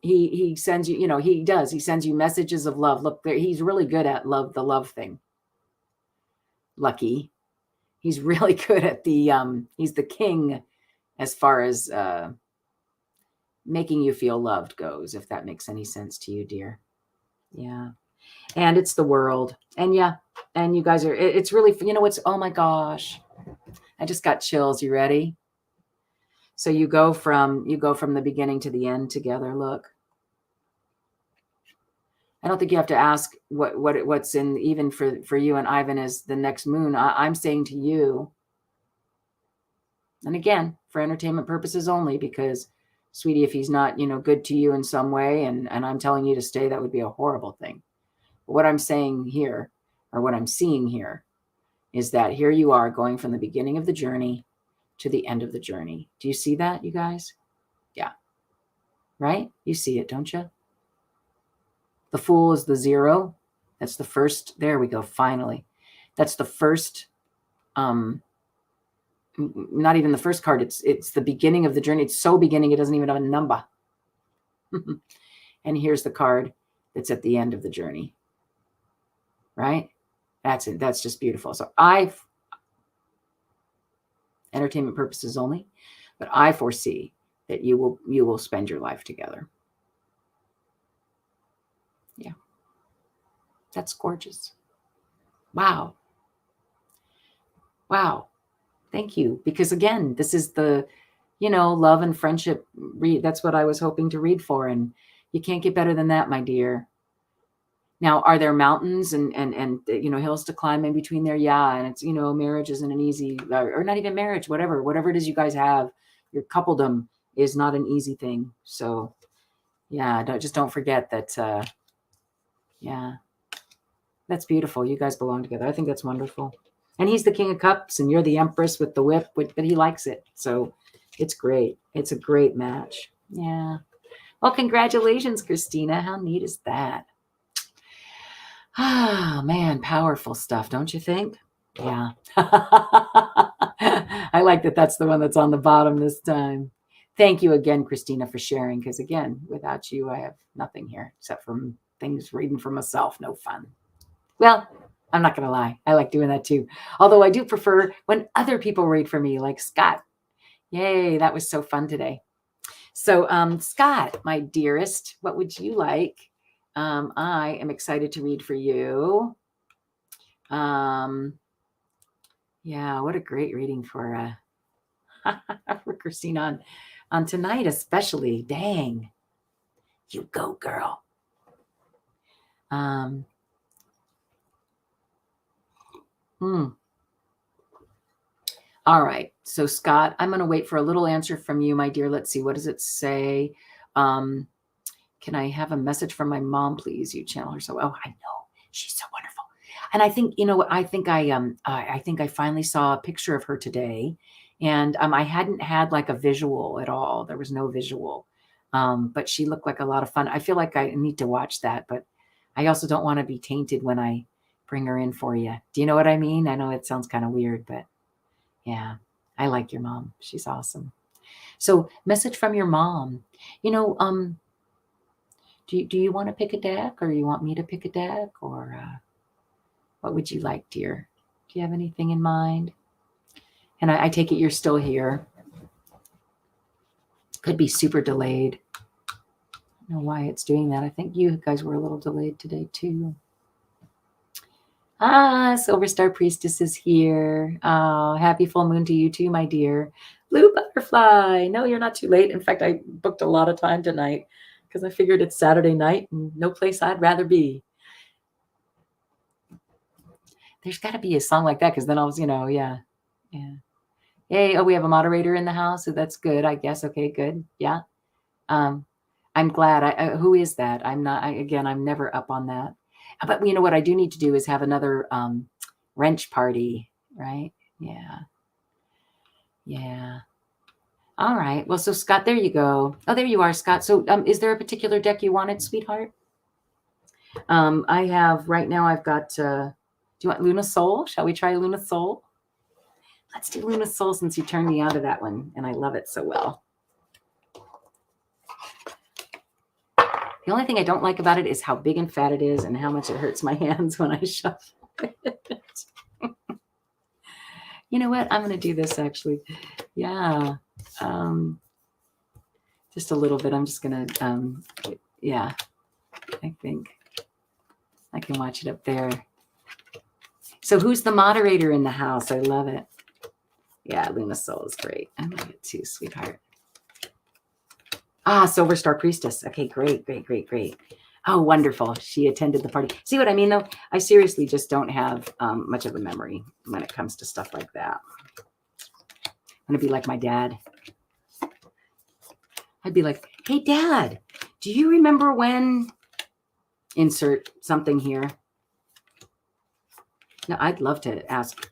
Speaker 1: he sends you, he sends you messages of love. Look, he's really good at the love thing. Lucky. He's really good at he's the king as far as making you feel loved goes, if that makes any sense to you, dear. Yeah. And it's the world. And yeah, and you guys are, it's really, you know what's, oh my gosh, I just got chills. You ready? So you go from the beginning to the end together. Look, I don't think you have to ask what's in, even for you and Ivan, is the next moon. I'm saying to you, and again, for entertainment purposes only, because sweetie, if he's not, good to you in some way, and I'm telling you to stay, that would be a horrible thing. But what I'm saying here, or what I'm seeing here, is that here you are going from the beginning of the journey to the end of the journey. Do you see that, you guys? Yeah. Right? You see it, don't you? The Fool is the 0. That's the first. There we go. Finally. That's the first, not even the first card. It's the beginning of the journey. It's so beginning, it doesn't even have a number. And here's the card that's at the end of the journey. Right? That's it. That's just beautiful. So entertainment purposes only, but I foresee that you will spend your life together. Yeah. That's gorgeous. Wow. Wow. Thank you. Because again, this is the, love and friendship read. That's what I was hoping to read for. And you can't get better than that, my dear. Now, are there mountains and hills to climb in between there? Yeah. And it's, marriage isn't an easy, or not even marriage, whatever it is you guys have, your coupledom is not an easy thing. So yeah, don't forget that. Yeah, that's beautiful. You guys belong together. I think that's wonderful. And he's the King of Cups and you're the Empress with the whip, but he likes it. So it's great. It's a great match. Yeah. Well, congratulations, Christina. How neat is that? Ah, man, powerful stuff, don't you think? Yeah. I like that that's the one that's on the bottom this time. Thank you again, Christina, for sharing, because again, without you, I have nothing here except for things reading for myself. No fun. Well, I'm not going to lie. I like doing that too. Although I do prefer when other people read for me, like Scott. Yay, that was so fun today. So, Scott, my dearest, what would you like? I am excited to read for you. Yeah, what a great reading for for Christina on tonight, especially. Dang, you go, girl. All right. So Scott, I'm going to wait for a little answer from you, my dear. Let's see. What does it say? Can I have a message from my mom, please? You channel her. So, oh, I know. She's so wonderful. And I think, I think I finally saw a picture of her today, and I hadn't had like a visual at all. There was no visual. But she looked like a lot of fun. I feel like I need to watch that, but I also don't want to be tainted when I bring her in for you. Do you know what I mean? I know it sounds kind of weird, but yeah, I like your mom. She's awesome. So, message from your mom. Do you want to pick a deck, or you want me to pick a deck, or what would you like, dear? Do you have anything in mind? And I take it you're still here. Could be super delayed. I don't know why it's doing that. I think you guys were a little delayed today too. Silver Star Priestess is here. Happy full moon to you too, my dear. Blue Butterfly. No, you're not too late. In fact, I booked a lot of time tonight because I figured it's Saturday night and no place I'd rather be. There's got to be a song like that, because then I was, yeah. Hey, oh, we have a moderator in the house, so that's good, I guess. Okay, good. Yeah. I'm glad. Who is that? I'm never up on that. But you know what I do need to do is have another wrench party, right? Yeah. Yeah. All right. Well, so Scott, there you go. Oh, there you are, Scott. So is there a particular deck you wanted, sweetheart? I have right now, I've got, do you want Luna Soul? Shall we try Luna Soul? Let's do Luna Soul, since you turned me on to that one and I love it so well. The only thing I don't like about it is how big and fat it is and how much it hurts my hands when I shuffle it. You know what? I'm going to do this actually. Yeah. Just a little bit. I'm just going to, yeah, I think I can watch it up there. So who's the moderator in the house? I love it. Yeah, Luna Soul is great. I love it too, sweetheart. Ah, Silver Star Priestess. Okay, great. Oh, wonderful. She attended the party. See what I mean, though? I seriously just don't have much of a memory when it comes to stuff like that. I'm going to be like my dad. I'd be like, hey, Dad, do you remember when... Insert something here. No, I'd love to ask.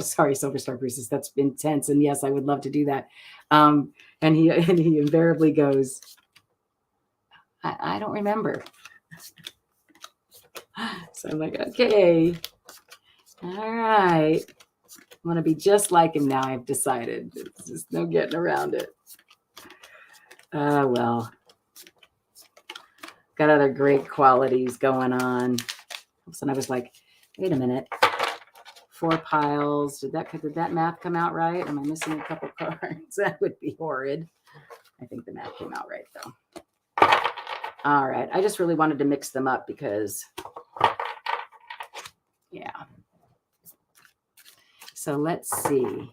Speaker 1: Sorry, Silver Star Priestess, that's intense. And yes, I would love to do that. And he invariably goes, I don't remember. So I'm like, okay, all right. I want to be just like him now. I've decided. There's just no getting around it. Well, got other great qualities going on. And I was like, wait a minute. 4 piles. Did that math come out right? Am I missing a couple cards? That would be horrid. I think the math came out right, though. All right. I just really wanted to mix them up because, yeah. So let's see.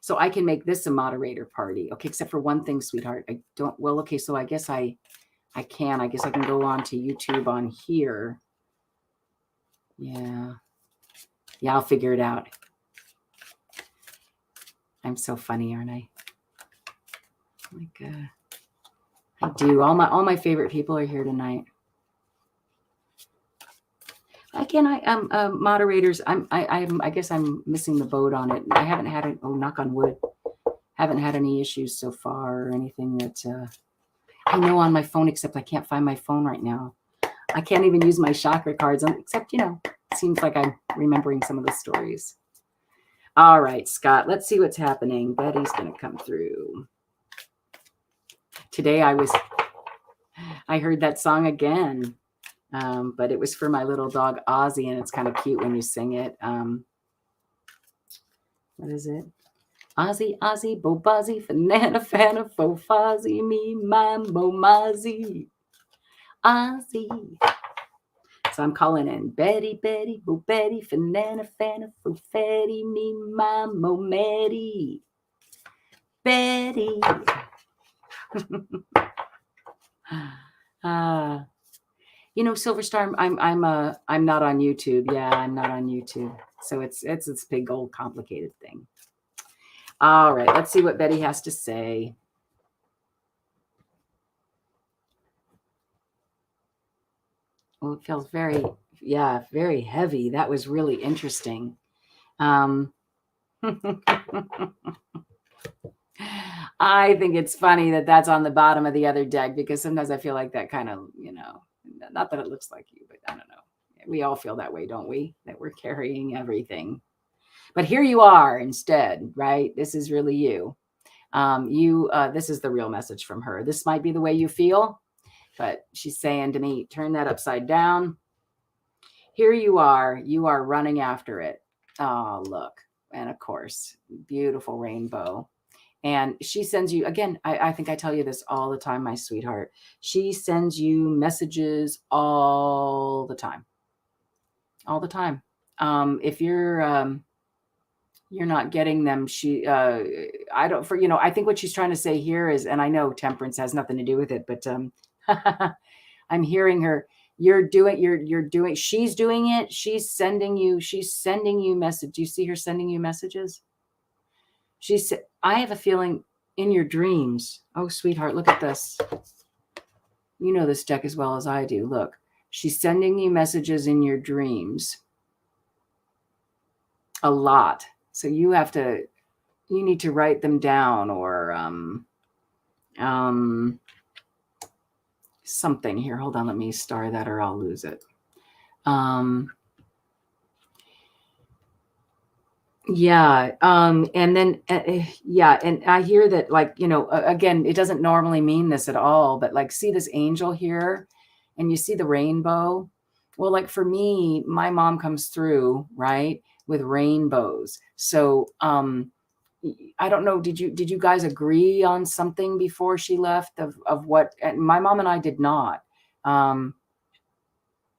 Speaker 1: So I can make this a moderator party. Okay, except for one thing, sweetheart. I don't, well, okay, so I guess I can. I guess I can go on to YouTube on here. Yeah. Yeah, I'll figure it out. I'm so funny, aren't I? Like, I do. All my favorite people are here tonight. Moderators. I guess I'm missing the boat on it. I haven't had it. Oh, knock on wood. Haven't had any issues so far or anything that I know on my phone. Except I can't find my phone right now. I can't even use my chakra cards. Except it seems like I'm remembering some of the stories. All right, Scott. Let's see what's happening. Betty's going to come through. Today I heard that song again. But it was for my little dog, Ozzy, and it's kind of cute when you sing it. What is it? Ozzy, Ozzy, Bo Bozzy, Fanana, Fana, Fo Fozzy, me, Mambo, Mozzy, Ozzy. So I'm calling in Betty, Betty, Bo Betty, Fanana, Fana, Fo Fetty, me, Mambo, Meddy, Betty. Silver Star, I'm not on YouTube. Yeah, I'm not on YouTube. So it's this big old complicated thing. All right, let's see what Betty has to say. Well, it feels very heavy. That was really interesting. I think it's funny that that's on the bottom of the other deck because sometimes I feel like that kind of, not that it looks like you, but I don't know. We all feel that way, don't we? That we're carrying everything. But here you are instead, right? This is really you. This is the real message from her. This might be the way you feel, but she's saying to me, turn that upside down. Here you are running after it. Oh, look. And of course, beautiful rainbow. And she sends you, again, I think I tell you this all the time, my sweetheart. She sends you messages all the time. All the time. If you're not getting them, I think what she's trying to say here is, and I know temperance has nothing to do with it, but I'm hearing her, she's doing it. She's sending you messages. You see her sending you messages? She said, I have a feeling in your dreams. Oh, sweetheart, look at this. You know this deck as well as I do. Look, she's sending you messages in your dreams. A lot. So you need to write them down or something here. Hold on, let me star that or I'll lose it. And then, and I hear that, again, it doesn't normally mean this at all, but see this angel here and you see the rainbow. Well, for me, my mom comes through, right? with rainbows. So I don't know, did you guys agree on something before she left of what? And my mom and I did not.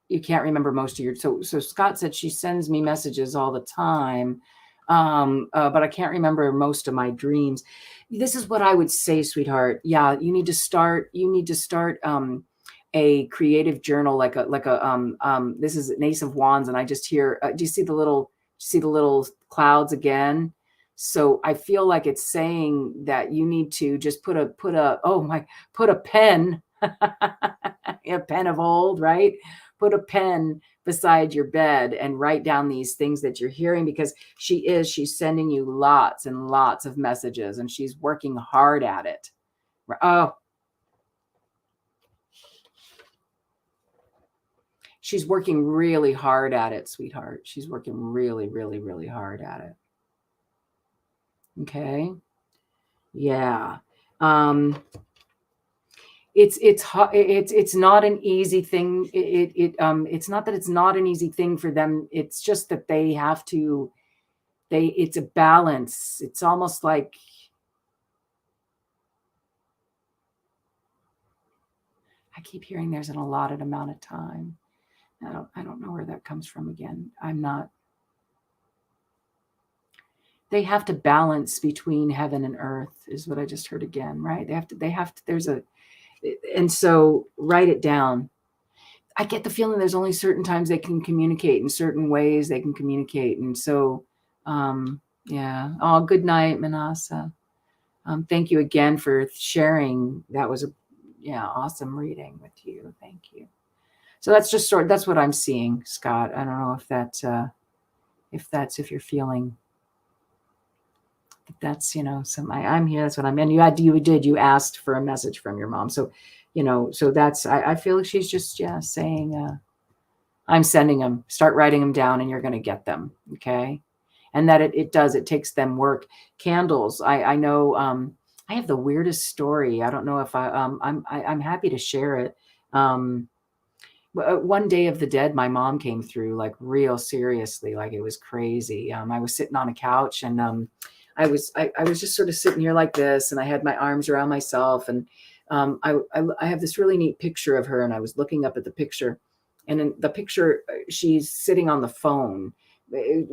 Speaker 1: You can't remember most of your, so Scott said she sends me messages all the time, but I can't remember most of my dreams. This is what I would say, sweetheart. Yeah, you need to start a creative journal, like a this is an Ace of Wands, and I just hear, do you see the little clouds again? So I feel like it's saying that you need to just put a pen, a pen of old, right? Put a pen beside your bed and write down these things that you're hearing, because she's sending you lots and lots of messages, and she's working hard at it. Oh, she's working really hard at it, sweetheart. She's working really, really, really hard at it. Okay. Yeah. It's not an easy thing. It's not that it's not an easy thing for them. It's just that they have to, it's a balance. It's almost like, I keep hearing there's an allotted amount of time. I don't know where that comes from again. They have to balance between heaven and earth, is what I just heard again, right? They have to, and so write it down. I get the feeling there's only certain times they can communicate, in certain ways they can communicate. And so, yeah. Oh, good night, Manasa. Thank you again for sharing. That was awesome reading with you. Thank you. So that's just that's what I'm seeing, Scott. I don't know if you're feeling that's, I'm here. That's what I'm in. You asked for a message from your mom. So, so that's, I feel like she's just, saying, I'm sending them, start writing them down, and you're going to get them. Okay. And that it takes them work. Candles. I know, I have the weirdest story. I don't know if I'm happy to share it. One day of the dead, my mom came through, like, real seriously, like it was crazy. I was sitting on a couch, and I was just sort of sitting here like this, and I had my arms around myself, and I have this really neat picture of her, and I was looking up at the picture, and in the picture, she's sitting on the phone. It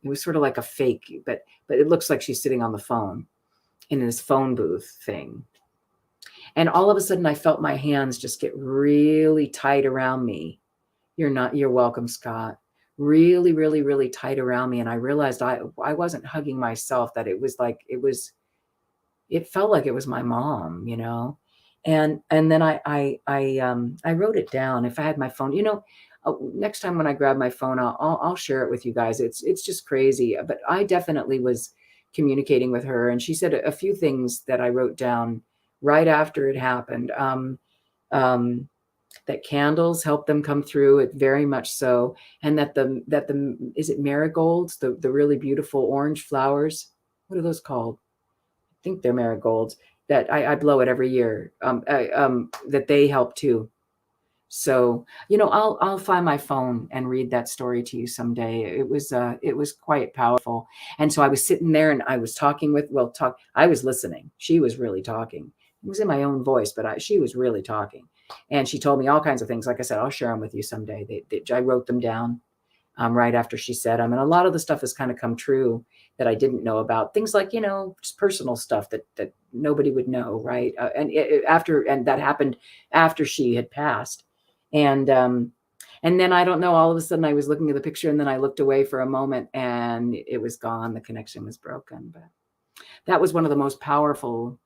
Speaker 1: was sort of like a fake, but it looks like she's sitting on the phone in this phone booth thing. And all of a sudden I felt my hands just get really tight around me. You're welcome, Scott. Really, really, really tight around me. And I realized I wasn't hugging myself, that it felt like it was my mom, And then I wrote it down. If I had my phone, next time when I grab my phone, I'll share it with you guys. It's just crazy. But I definitely was communicating with her, and she said a few things that I wrote down right after it happened. That candles help them come through it, very much so, and that the is it marigolds, the really beautiful orange flowers? What are those called? I think they're marigolds. That I blow it every year. That they help too. So, I'll find my phone and read that story to you someday. It was quite powerful. And so I was sitting there, and I was I was listening. She was really talking. It was in my own voice, but she was really talking. And she told me all kinds of things. Like I said, I'll share them with you someday. I wrote them down right after she said them. And a lot of the stuff has kind of come true that I didn't know about. Things like, just personal stuff that nobody would know, right? And that happened after she had passed. And then I don't know, all of a sudden I was looking at the picture, and then I looked away for a moment, and it was gone. The connection was broken. But that was one of the most powerful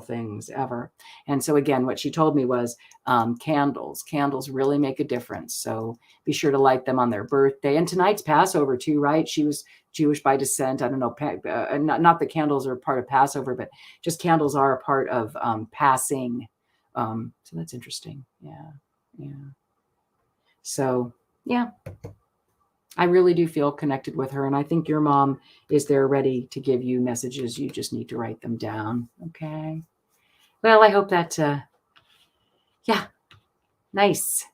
Speaker 1: things ever. And so again, what she told me was candles really make a difference. So be sure to light them on their birthday. And tonight's Passover too, right? She was Jewish by descent. I don't know, not that candles are part of Passover, but just candles are a part of passing. So that's interesting. Yeah. So yeah, I really do feel connected with her. And I think your mom is there ready to give you messages. You just need to write them down. Okay. Well, I hope that, yeah, nice.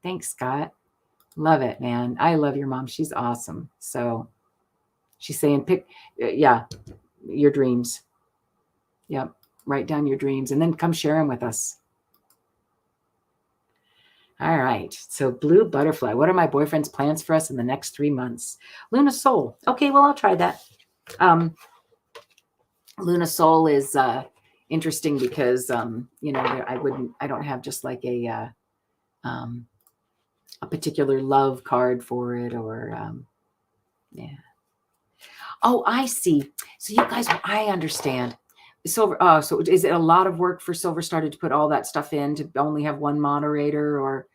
Speaker 1: Thanks, Scott. Love it, man. I love your mom. She's awesome. So she's saying, pick, yeah, your dreams. Yep. Write down your dreams and then come share them with us. All right. So blue butterfly. What are my boyfriend's plans for us in the next 3 months? Luna Soul. Okay, well, I'll try that. Luna Soul is interesting because I don't have just like a particular love card for it or yeah. Oh, I see. So you guys, I understand. Silver. So is it a lot of work for Silver Star to put all that stuff in to only have one moderator or?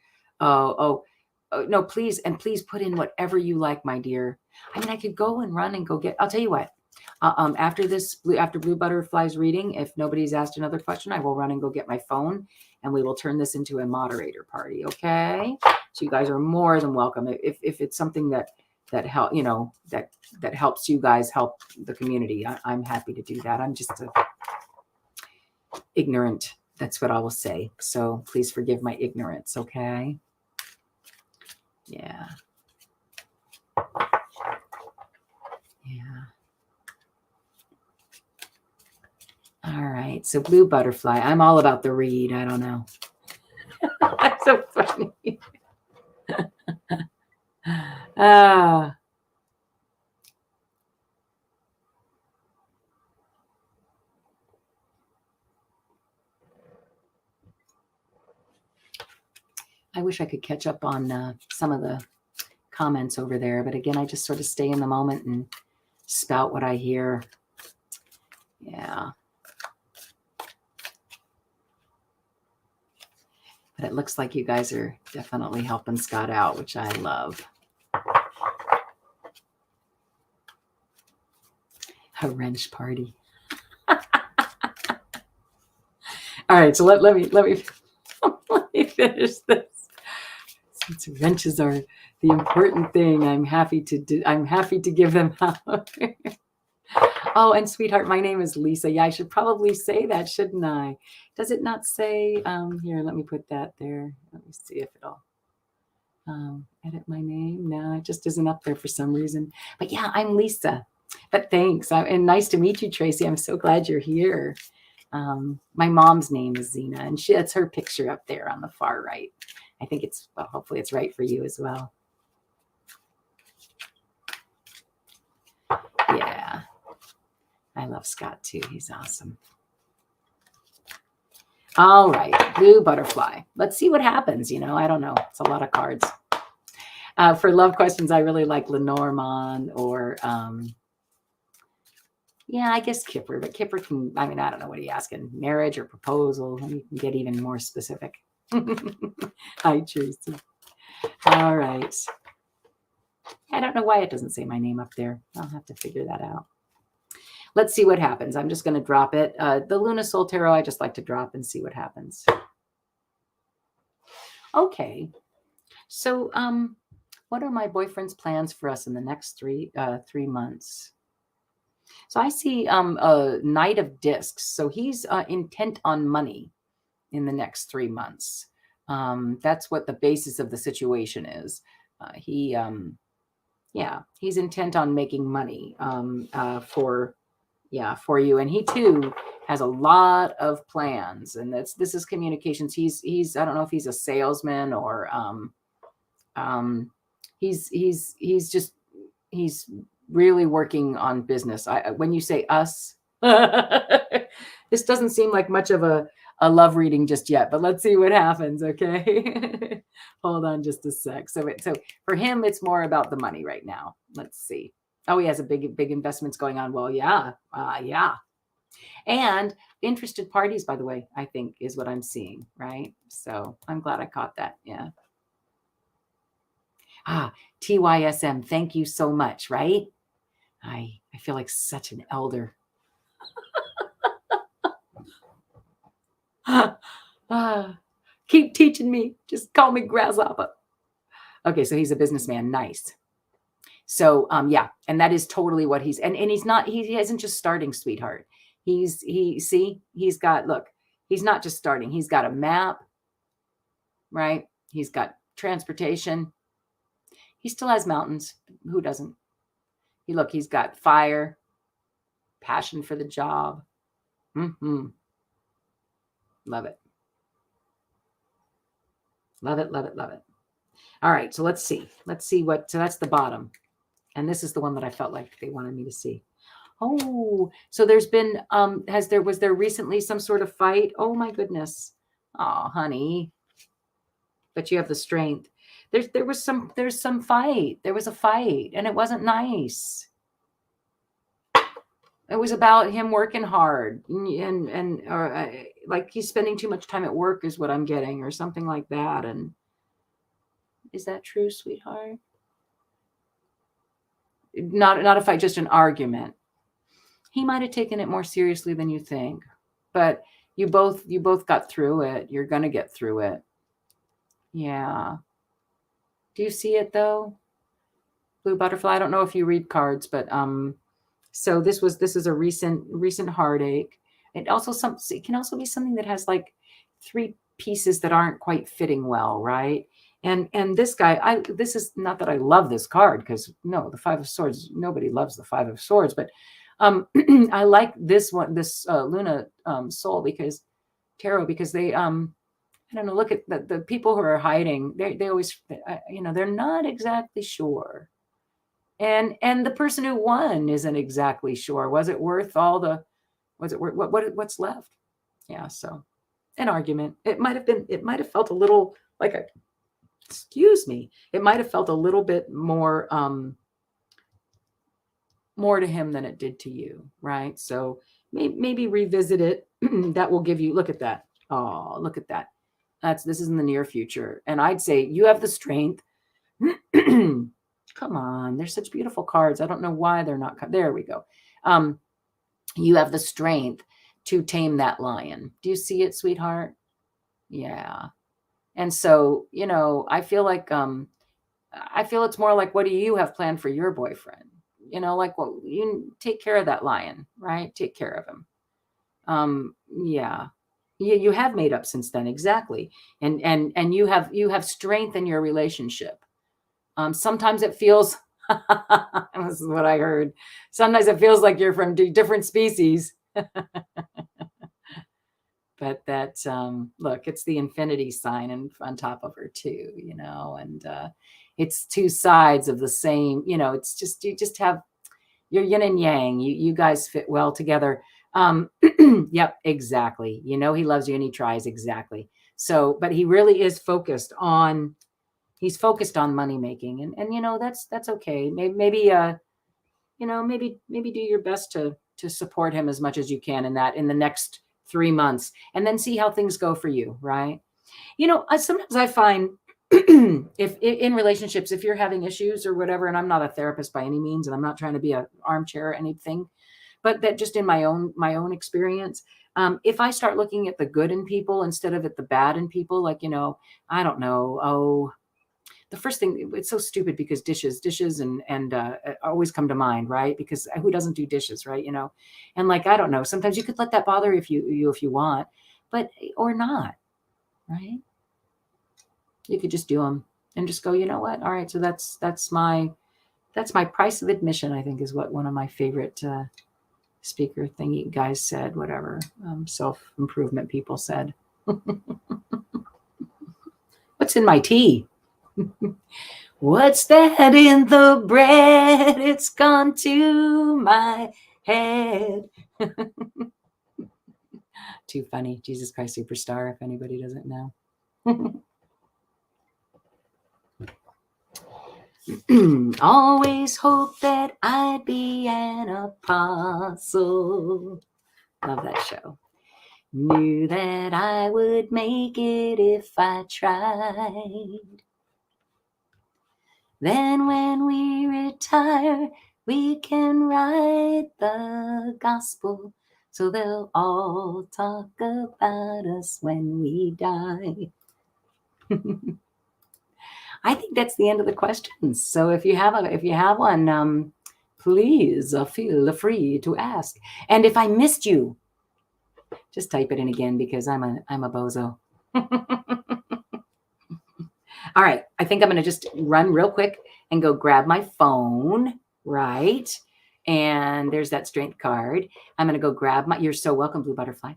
Speaker 1: No, please put in whatever you like, my dear. I mean, I could go and run and go get. I'll tell you what. After Blue Butterfly's reading, if nobody's asked another question, I will run and go get my phone, and we will turn this into a moderator party. Okay. So you guys are more than welcome. If it's something that help that helps you guys help the community, I'm happy to do that. I'm just ignorant. That's what I will say. So please forgive my ignorance. Okay. Yeah. Yeah. All right. So blue butterfly. I'm all about the read. I don't know. That's so funny. I wish I could catch up on some of the comments over there. But again, I just sort of stay in the moment and spout what I hear. Yeah. But it looks like you guys are definitely helping Scott out, which I love. A wrench party. All right, so let me let me finish this. Since wrenches are the important thing, I'm happy to give them out. Oh, and sweetheart, my name is Lisa. Yeah, I should probably say that, shouldn't I? Does it not say here? Let me put that there. Let me see if it'll edit my name. No, it just isn't up there for some reason. But yeah, I'm Lisa. But thanks, and nice to meet you, Tracy. I'm so glad you're here. My mom's name is Zina, and that's her picture up there on the far right. I think hopefully it's right for you as well. Yeah. I love Scott too. He's awesome. All right. Blue butterfly. Let's see what happens. I don't know. It's a lot of cards. For love questions, I really like Lenormand or, yeah, I guess Kipper. But Kipper can, I don't know what he's asking. Marriage or proposal. You can get even more specific. Hi, Tracy. All right. I don't know why it doesn't say my name up there. I'll have to figure that out. Let's see what happens. I'm just going to drop it. The Luna Soul Tarot, I just like to drop and see what happens. Okay. So what are my boyfriend's plans for us in the next 3 months? So I see a Knight of Discs. So he's intent on money in the next 3 months. That's what the basis of the situation is. He's intent on making money for you. And he too has a lot of plans, and this is communications. He's I don't know if he's a salesman or he's really working on business. When you say us, this doesn't seem like much of a love reading just yet, but let's see what happens. Okay. Hold on just a sec. So for him, it's more about the money right now. Let's see. Oh, he has a big investments going on. Well, yeah. And interested parties, by the way, I think is what I'm seeing, right? So I'm glad I caught that. Yeah. TYSM, thank you so much, right? I feel like such an elder. Keep teaching me. Just call me Grasshopper. Okay, so he's a businessman. Nice. So and that is totally what he isn't just starting, sweetheart. He's got, look, he's not just starting. He's got a map, right? He's got transportation. He still has mountains. Who doesn't? He's got fire, passion for the job. Love it. Love it, love it, love it. All right, so let's see. So that's the bottom. And this is the one that I felt like they wanted me to see. Oh, so there's been, was there recently some sort of fight? Oh my goodness. Oh, honey. But you have the strength. There's some fight. There was a fight and it wasn't nice. It was about him working hard and like he's spending too much time at work is what I'm getting, or something like that. And is that true, sweetheart? Not a fight, just an argument. He might have taken it more seriously than you think, but you both got through it. You're gonna get through it. Yeah. Do you see it though? Blue butterfly. I don't know if you read cards, but so this is a recent heartache. It can also be something that has like 3 pieces that aren't quite fitting well, right? And this guy, this is not that I love this card, because no, the 5 of Swords, nobody loves the 5 of Swords, but I like this one, this Luna soul, because tarot, because they I don't know, look at the people who are hiding. They always, they're not exactly sure. And the person who won isn't exactly sure. Was it worth what's left? Yeah. So an argument. It might have felt a little like it might have felt a little bit more to him than it did to you. Right. So maybe revisit it. That will give you, look at that. Oh, look at that. This is in the near future. And I'd say you have the strength. Come on. They're such beautiful cards. I don't know why they're not. There we go. You have the strength to tame that lion. Do you see it, sweetheart? Yeah. And so, I feel like, it's more like, what do you have planned for your boyfriend? Like, well, you take care of that lion, right? Take care of him. Yeah. You have made up since then. Exactly. And you have strength in your relationship. Sometimes it feels, this is what I heard. Sometimes it feels like you're from different species. But that, look, it's the infinity sign and on top of her too, and it's 2 sides of the same, it's just, you just have your yin and yang. You guys fit well together. Yep, exactly. He loves you and he tries. Exactly. So, but he really is focused on, money making, and that's okay. Maybe do your best to support him as much as you can in the next 3 months, and then see how things go for you. Right. Sometimes I find if in relationships, if you're having issues or whatever, and I'm not a therapist by any means, and I'm not trying to be an armchair or anything, but that just in my own experience, if I start looking at the good in people instead of at the bad in people, like, I don't know. Oh, the first thing, it's so stupid because dishes and always come to mind, right? Because who doesn't do dishes, right? And like, I don't know, sometimes you could let that bother if you want, but, or not, right? You could just do them and just go, you know what? All right. So that's my price of admission, I think, is what one of my favorite speaker thingy guys said, whatever, self-improvement people said. What's in my tea? What's that in the bread? It's gone to my head. Too funny. Jesus Christ Superstar, if anybody doesn't know. Always hoped that I'd be an apostle. Love that show. Knew that I would make it if I tried. Then when we retire, we can write the gospel, so they'll all talk about us when we die. I think that's the end of the questions. So if you have one, please feel free to ask. And if I missed you, just type it in again, because I'm a bozo. All right. I think I'm going to just run real quick and go grab my phone. Right. And there's that strength card. I'm going to go grab you're so welcome, Blue Butterfly.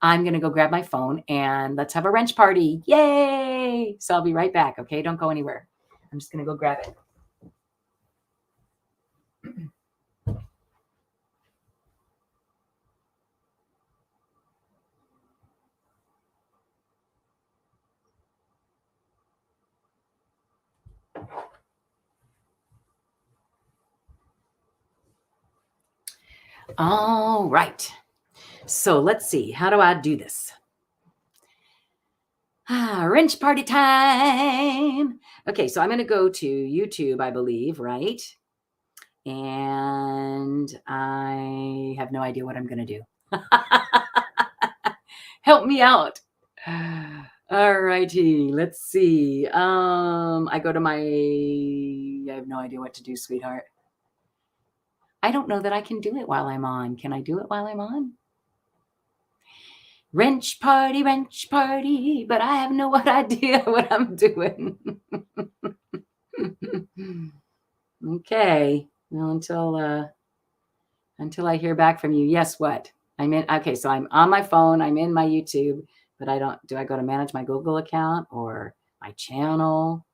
Speaker 1: I'm going to go grab my phone and let's have a wrench party. Yay. So I'll be right back. Okay. Don't go anywhere. I'm just going to go grab it. All right. So let's see. How do I do this? Wrench party time. Okay, so I'm going to go to YouTube, I believe, right? And I have no idea what I'm going to do. Help me out. All righty, let's see. I go to I have no idea what to do, sweetheart. I don't know that I can do it while I'm on. Can I do it while I'm on? Wrench party, but I have no idea what I'm doing. Okay. Well, until I hear back from you. Yes, what? Okay, so I'm on my phone, I'm in my YouTube, but do I go to manage my Google account or my channel?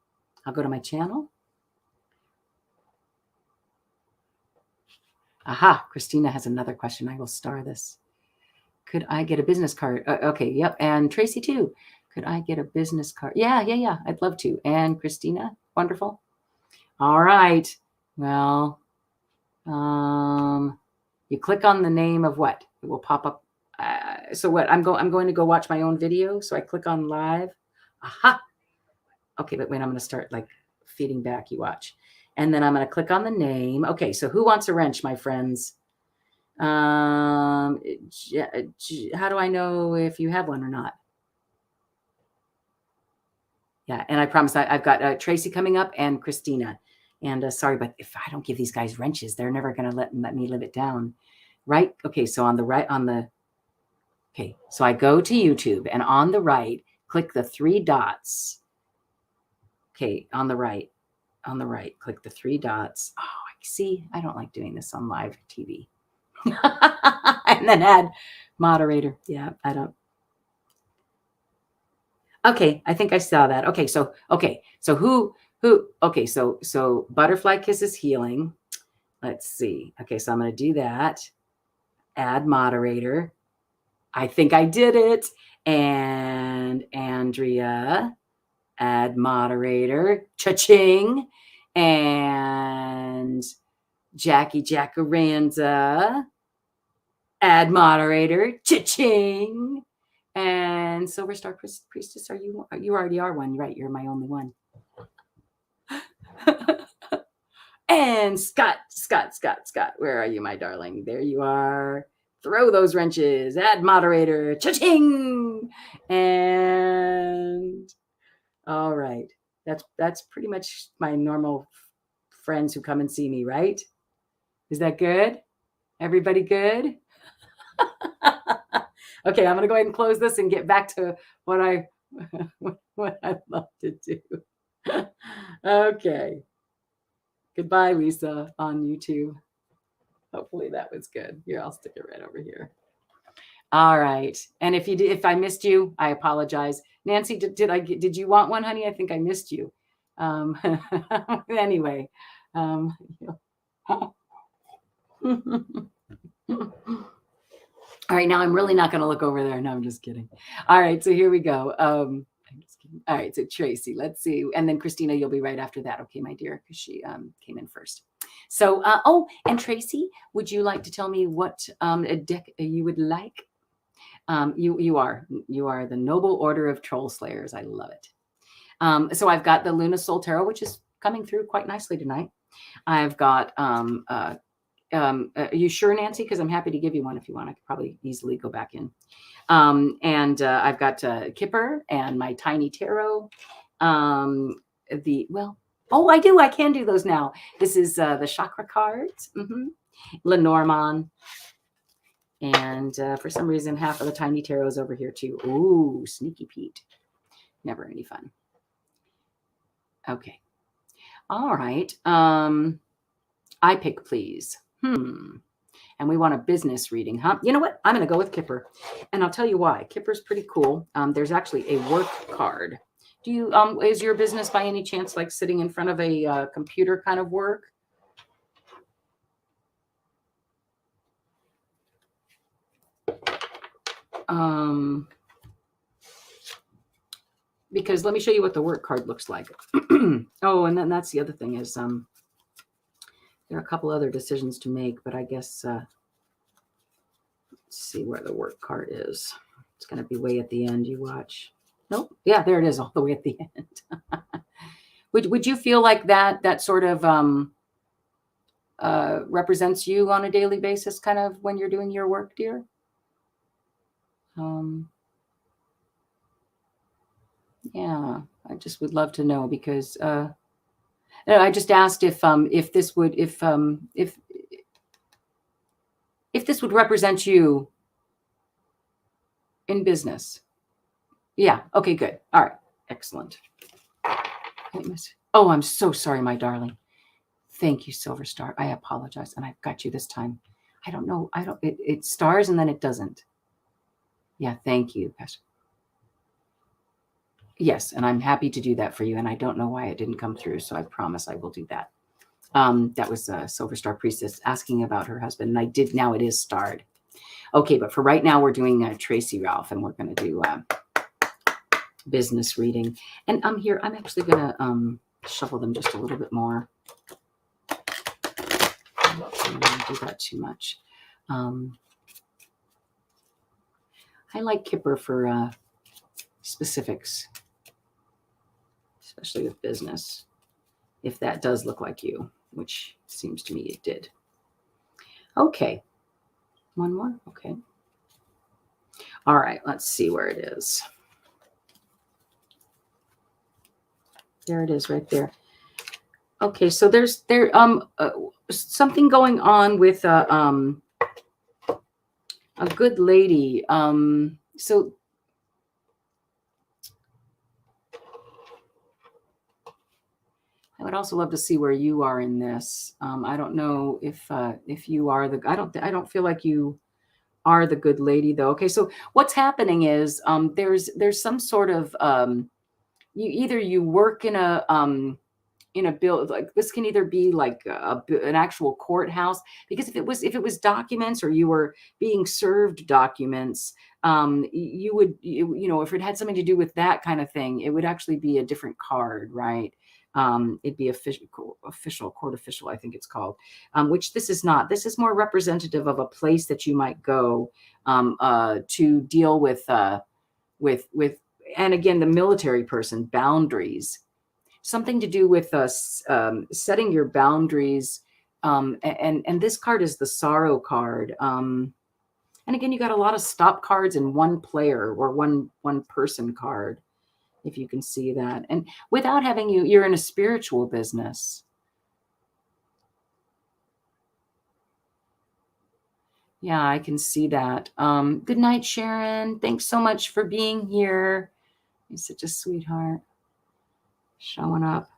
Speaker 1: I'll go to my channel. Aha, Christina has another question. I will star this. Could I get a business card? Okay, yep. And Tracy too. Could I get a business card? Yeah. I'd love to. And Christina, wonderful. All right. Well, you click on the name of what? It will pop up. So what? I'm going to go watch my own video. So I click on live. Aha. Okay, but wait, I'm going to start like feeding back. You watch. And then I'm going to click on the name. Okay, so who wants a wrench, my friends? How do I know if you have one or not? Yeah, and I promise I've got Tracy coming up and Christina. And sorry, but if I don't give these guys wrenches, they're never going to let me live it down. Right? Okay, so okay, so I go to YouTube and on the right, click the three dots. Okay, on the right, click the three dots. Oh, I see. I don't like doing this on live TV. And then add moderator. Yeah, I don't. Okay, I think I saw that. Okay, so who okay, so butterfly kisses healing. Let's see. Okay, so I'm going to do that. Add moderator. I think I did it. And Andrea, add moderator. Cha-ching. And Jackie Jacaranda, add moderator. Cha-ching. And Silver Star Priestess, you already are one, right? You're my only one. And Scott, where are you, my darling? There you are. Throw those wrenches. Add moderator. Cha-ching. And all right. That's pretty much my normal friends who come and see me, right? Is that good? Everybody good? Okay, I'm going to go ahead and close this and get back to what I love to do. Okay. Goodbye, Lisa, on YouTube. Hopefully that was good. Here, I'll stick it right over here. All right. And if I missed you, I apologize. Nancy, did you want one, honey? I think I missed you. Anyway. All right, now I'm really not going to look over there. No, I'm just kidding. All right, so here we go. I'm just kidding. All right, so Tracy, let's see. And then Christina, you'll be right after that. Okay, my dear, because she came in first. So, and Tracy, would you like to tell me what a deck you would like? You are the Noble Order of Troll Slayers. I love it. So I've got the Luna Soul Tarot, which is coming through quite nicely tonight. I've got are you sure, Nancy? Because I'm happy to give you one if you want. I could probably easily go back in. And I've got Kipper and my Tiny Tarot. I do. I can do those now. This is the chakra cards. Lenormand. And for some reason, half of the Tiny Tarot is over here too. Ooh, Sneaky Pete. Never any fun. Okay. All right. I pick, please. And we want a business reading, huh? You know what? I'm going to go with Kipper. And I'll tell you why. Kipper's pretty cool. There's actually a work card. Do you, is your business by any chance like sitting in front of a computer kind of work? Because let me show you what the work card looks like. Oh, and then that's the other thing is, there are a couple other decisions to make, but I guess, let's see where the work card is. It's going to be way at the end. You watch. Nope. Yeah, there it is all the way at the end. Would you feel like that sort of represents you on a daily basis, kind of when you're doing your work, dear? Yeah, I just would love to know because I just asked if this would if this would represent you in business. Yeah. Okay, good. All right. Excellent. Oh, I'm so sorry, my darling. Thank you, Silver Star. I apologize. And I've got you this time. I don't know. It stars and then it doesn't. Yeah. Thank you, Pastor. Yes. And I'm happy to do that for you. And I don't know why it didn't come through. So I promise I will do that. That was Silver Star Priestess asking about her husband. And I did. Now it is starred. Okay. But for right now, we're doing Tracy Ralph and we're going to do business reading. And I'm here. I'm actually going to shuffle them just a little bit more. I don't want to do that too much. I like Kipper for specifics, especially with business, if that does look like you, which seems to me it did. Okay. One more. Okay. All right. Let's see where it is. There it is right there. Okay. So there's something going on with a good lady. So I would also love to see where you are in this. I don't know if you are the. I don't feel like you are the good lady though. Okay, so what's happening is there's some sort of you work in a bill, like this can either be like an actual courthouse, because if it was documents or you were being served documents, you would if it had something to do with that kind of thing, it would actually be a different card, right? It'd be official court official, I think it's called, which this is not. This is more representative of a place that you might go to deal with and again, the military person, boundaries, something to do with us setting your boundaries. And this card is the sorrow card. And again, you got a lot of stop cards and one player or one person card, if you can see that. And without having you're in a spiritual business. Yeah, I can see that. Good night, Sharon. Thanks so much for being here. You're such a sweetheart. Showing up.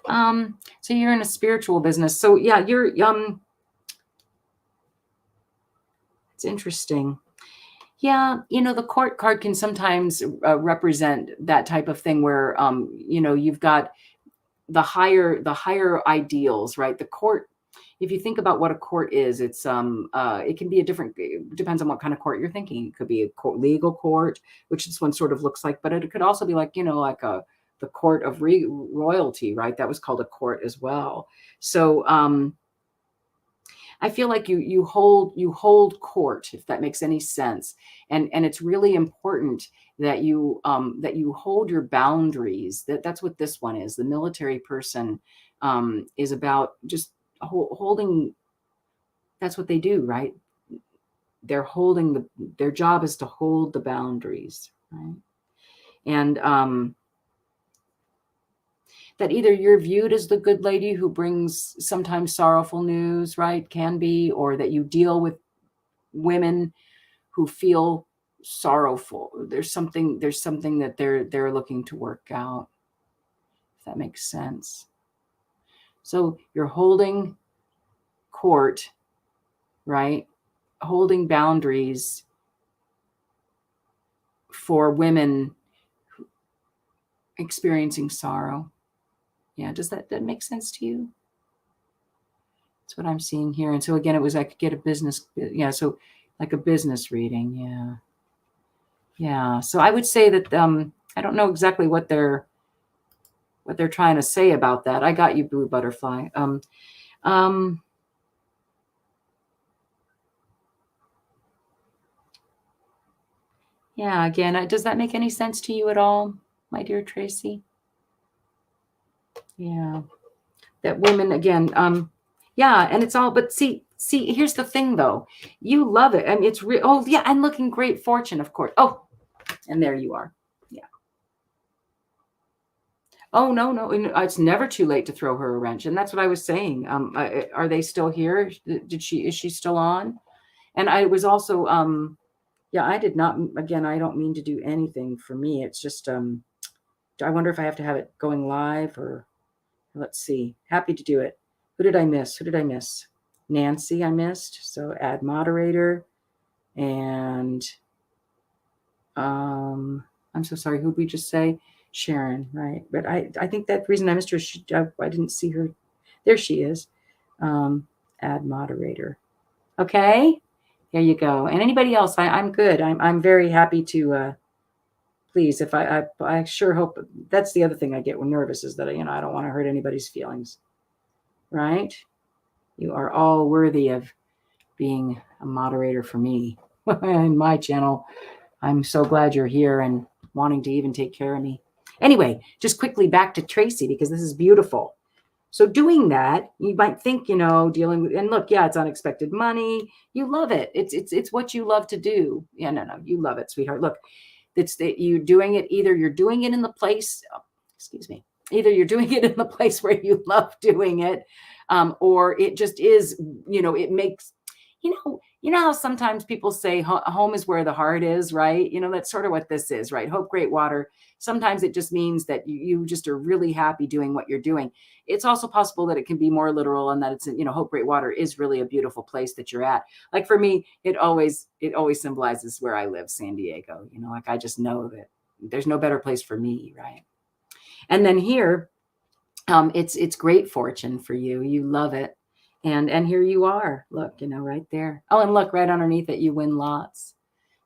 Speaker 1: So you're in a spiritual business. So yeah, you're it's interesting. Yeah, the court card can sometimes represent that type of thing where you've got the higher ideals, right? The court, if you think about what a court is, it's it can be it depends on what kind of court you're thinking. It could be a legal court, which this one sort of looks like, but it could also be like like the court of royalty, right? That was called a court as well. So I feel like you hold court, if that makes any sense, and it's really important that you hold your boundaries. That's what this one is. The military person is about just holding. That's what they do, right? They're holding their job is to hold the boundaries, right? And that either you're viewed as the good lady who brings sometimes sorrowful news, right? Can be, or that you deal with women who feel sorrowful. There's something that they're looking to work out, if that makes sense. So you're holding court, right? Holding boundaries for women experiencing sorrow. Yeah, does that make sense to you? That's what I'm seeing here. And so again, it was I could get a business, yeah, so like a business reading, yeah. Yeah, so I would say that I don't know exactly what they're trying to say about that. I got you, Blue Butterfly. Yeah, again, does that make any sense to you at all, my dear Tracy? Yeah, that women again, yeah, and it's all, but see, here's the thing though. You love it. I mean, it's real. Oh, yeah, I'm looking great fortune, of course. Oh, and there you are. Yeah. Oh, no, it's never too late to throw her a wrench. And that's what I was saying. Are they still here? Is she still on? And I was also, yeah, I did not, again, I don't mean to do anything for me. It's just, I wonder if I have to have it going live or let's see. Happy to do it. Who did I miss? Nancy, I missed. So add moderator. And I'm so sorry. Who'd we just say? Sharon, right? But I think that reason I missed her, I didn't see her. There she is. Add moderator. Okay. There you go. And anybody else? I'm good. I'm very happy to. Please, if I sure hope that's the other thing I get when nervous is that I don't want to hurt anybody's feelings. Right? You are all worthy of being a moderator for me in my channel. I'm so glad you're here and wanting to even take care of me. Anyway, just quickly back to Tracy because this is beautiful. So doing that, you might think, dealing with, and look, yeah, it's unexpected money. You love it. It's what you love to do. Yeah, no, you love it, sweetheart. Look, it's that you doing it. Either you're doing it in the place, either you're doing it in the place where you love doing it, or it just is, it makes, how sometimes people say home is where the heart is, right? That's sort of what this is, right? Hope Great Water. Sometimes it just means that you just are really happy doing what you're doing. It's also possible that it can be more literal and that it's, Hope Great Water is really a beautiful place that you're at. Like for me, it always symbolizes where I live, San Diego. Like I just know that there's no better place for me, right? And then here, it's great fortune for you. You love it. And here you are. Look, right there. Oh, and look, right underneath it, you win lots.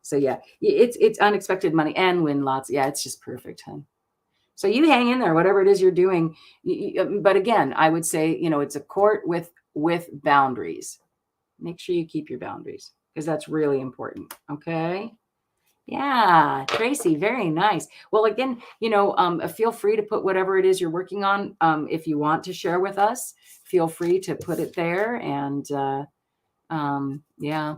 Speaker 1: So yeah, it's unexpected money and win lots. Yeah, it's just perfect, hon. So you hang in there, whatever it is you're doing. But again, I would say, it's a court with boundaries. Make sure you keep your boundaries because that's really important. Okay. Yeah, Tracy, very nice. Well, again, feel free to put whatever it is you're working on. If you want to share with us, feel free to put it there. And yeah.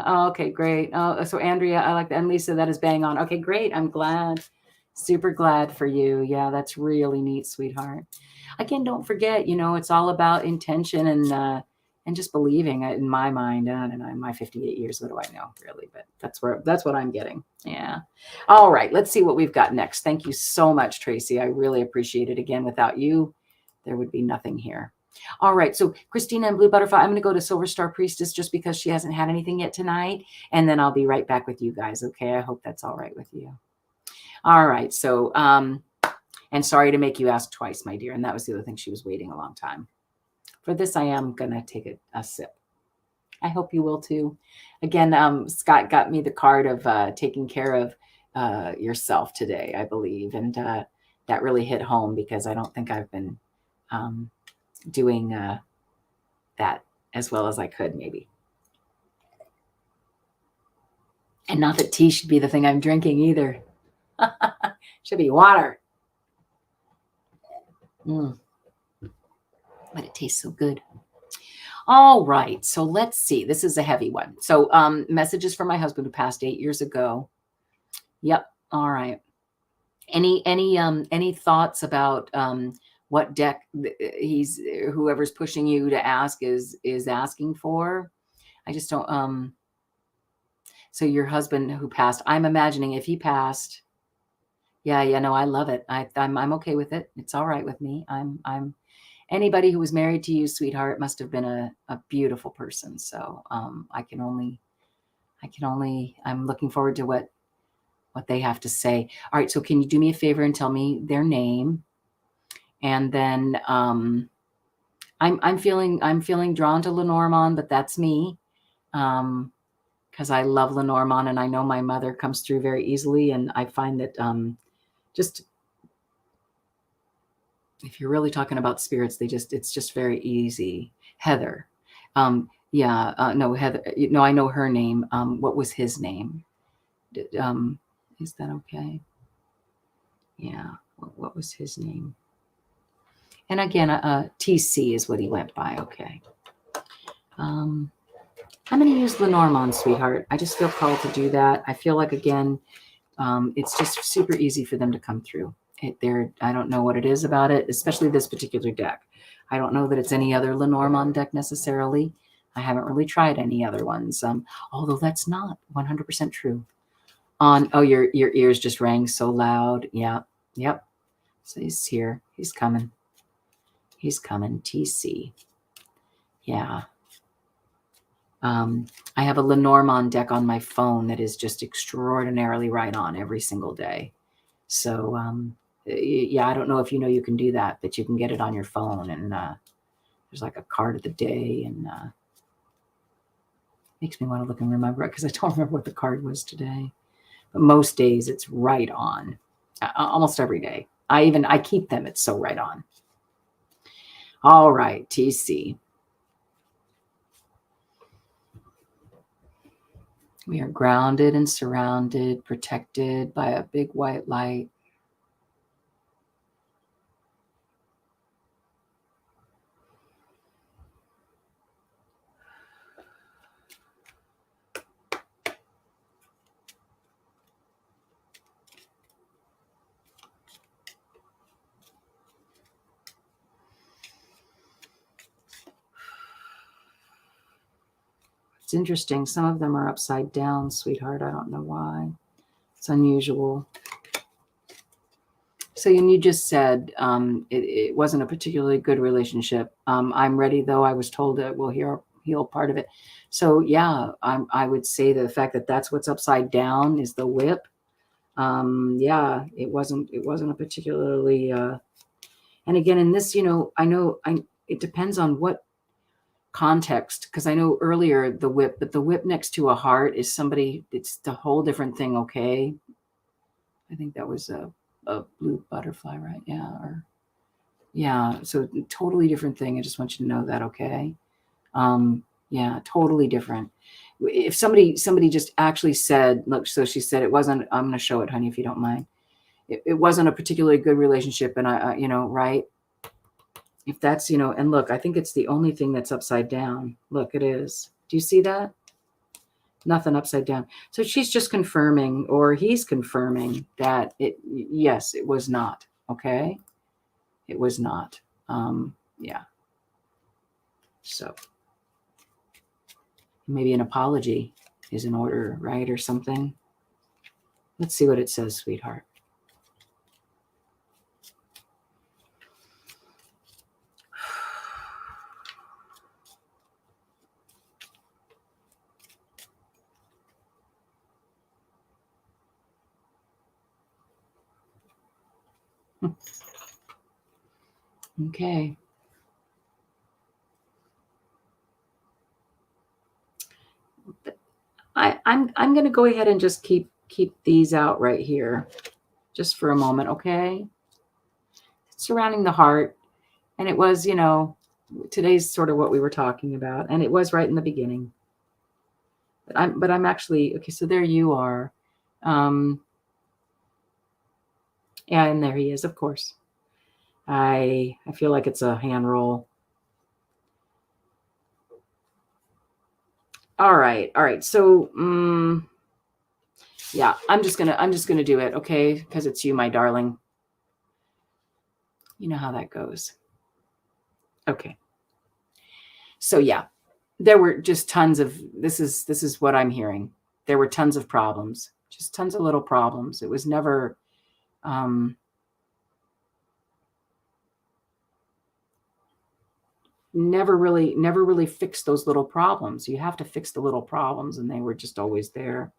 Speaker 1: Oh, okay, great. Oh, so Andrea, I like that. And Lisa, that is bang on. Okay, great. I'm glad. Super glad for you. Yeah, that's really neat, sweetheart. Again, don't forget, it's all about intention and just believing in my mind. I don't know, in my 58 years, what do I know really? But that's what I'm getting. Yeah. All right. Let's see what we've got next. Thank you so much, Tracy. I really appreciate it. Again, without you, there would be nothing here. All right. So Christina and Blue Butterfly, I'm going to go to Silver Star Priestess just because she hasn't had anything yet tonight. And then I'll be right back with you guys. Okay. I hope that's all right with you. All right. So, and sorry to make you ask twice, my dear. And that was the other thing. She was waiting a long time. For this, I am going to take a sip. I hope you will too. Again, Scott got me the card of taking care of yourself today, I believe. And that really hit home because I don't think I've been doing that as well as I could maybe. And not that tea should be the thing I'm drinking either. Should be water. But it tastes so good. All right. So let's see. This is a heavy one. So messages from my husband who passed 8 years ago. Yep. All right. Any thoughts about what deck whoever's pushing you to ask is asking for? I just don't so your husband who passed, I'm imagining if he passed, Yeah, no, I love it. I'm okay with it. It's all right with me. Anybody who was married to you, sweetheart, must have been a beautiful person. So I'm looking forward to what they have to say. All right, so can you do me a favor and tell me their name? And then I'm feeling drawn to Lenormand, but that's me. Because I love Lenormand and I know my mother comes through very easily. And I find that just if you're really talking about spirits, it's just very easy. Heather. No, Heather. No, I know her name. What was his name? Is that okay? Yeah. What was his name? And again, TC is what he went by. Okay. I'm going to use Lenormand, sweetheart. I just feel called to do that. I feel like, again, it's just super easy for them to come through. I don't know what it is about it, especially this particular deck. I don't know that it's any other Lenormand deck necessarily. I haven't really tried any other ones, although that's not 100% true. Your ears just rang so loud. Yeah, yep. So he's here. He's coming. He's coming. TC. Yeah. I have a Lenormand deck on my phone that is just extraordinarily right on every single day. So, yeah, I don't know if you know you can do that, but you can get it on your phone, and there's like a card of the day, and makes me want to look and remember it because I don't remember what the card was today. But most days it's right on, almost every day. I keep them. It's so right on. All right, TC. We are grounded and surrounded, protected by a big white light. It's interesting. Some of them are upside down, sweetheart. I don't know why. It's unusual. So you just said it wasn't a particularly good relationship. I'm ready, though. I was told that we'll heal part of it. So yeah, I would say the fact that that's what's upside down is the whip. Yeah, it wasn't a particularly. And again, in this, I know it depends on what context, because I know earlier the whip, but the whip next to a heart is somebody. It's the whole different thing. Okay, I think that was a blue butterfly, right? Yeah. So totally different thing. I just want you to know that. Okay. Yeah, totally different. If somebody just actually said, look, so she said it wasn't. I'm going to show it, honey, if you don't mind. It wasn't a particularly good relationship, and I right. If that's, and look, I think it's the only thing that's upside down. Look, it is. Do you see that? Nothing upside down. So she's just confirming, or he's confirming that yes, it was not. Okay. It was not. Yeah. So maybe an apology is in order, right? Or something. Let's see what it says, sweetheart. Okay. I'm going to go ahead and just keep these out right here just for a moment, okay? Surrounding the heart. And it was, today's sort of what we were talking about. And it was right in the beginning. But I'm actually, okay, so there you are. Yeah, and there he is, of course. I feel like it's a hand roll. All right. So, yeah, I'm just gonna do it, okay? Because it's you, my darling. You know how that goes. Okay. So yeah, there were just tons of. This is what I'm hearing. There were tons of problems, just tons of little problems. It was never never really fixed those little problems. You have to fix the little problems, and they were just always there.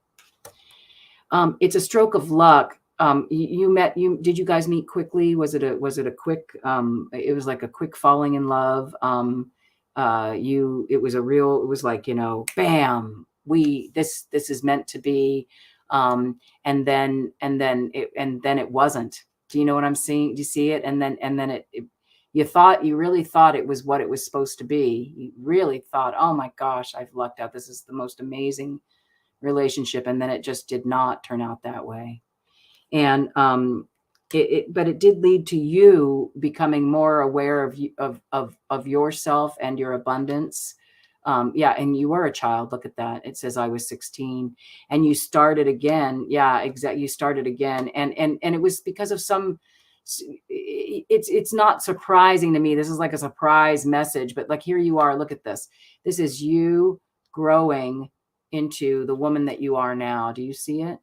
Speaker 1: It's a stroke of luck. Did you guys meet quickly? Was it a quick, it was like a quick falling in love? It was like, bam, this is meant to be. And then it wasn't. Do you know what I'm saying? Do you see it? And then you really thought it was what it was supposed to be. You really thought, oh my gosh, I've lucked out. This is the most amazing relationship. And then it just did not turn out that way. And but it did lead to you becoming more aware of yourself and your abundance. And you were a child. Look at that. It says I was 16, and you started again. Yeah, exactly. You started again, and it was because of some. It's not surprising to me. This is like a surprise message, but like, here you are. Look at this. This is you growing into the woman that you are now. Do you see it?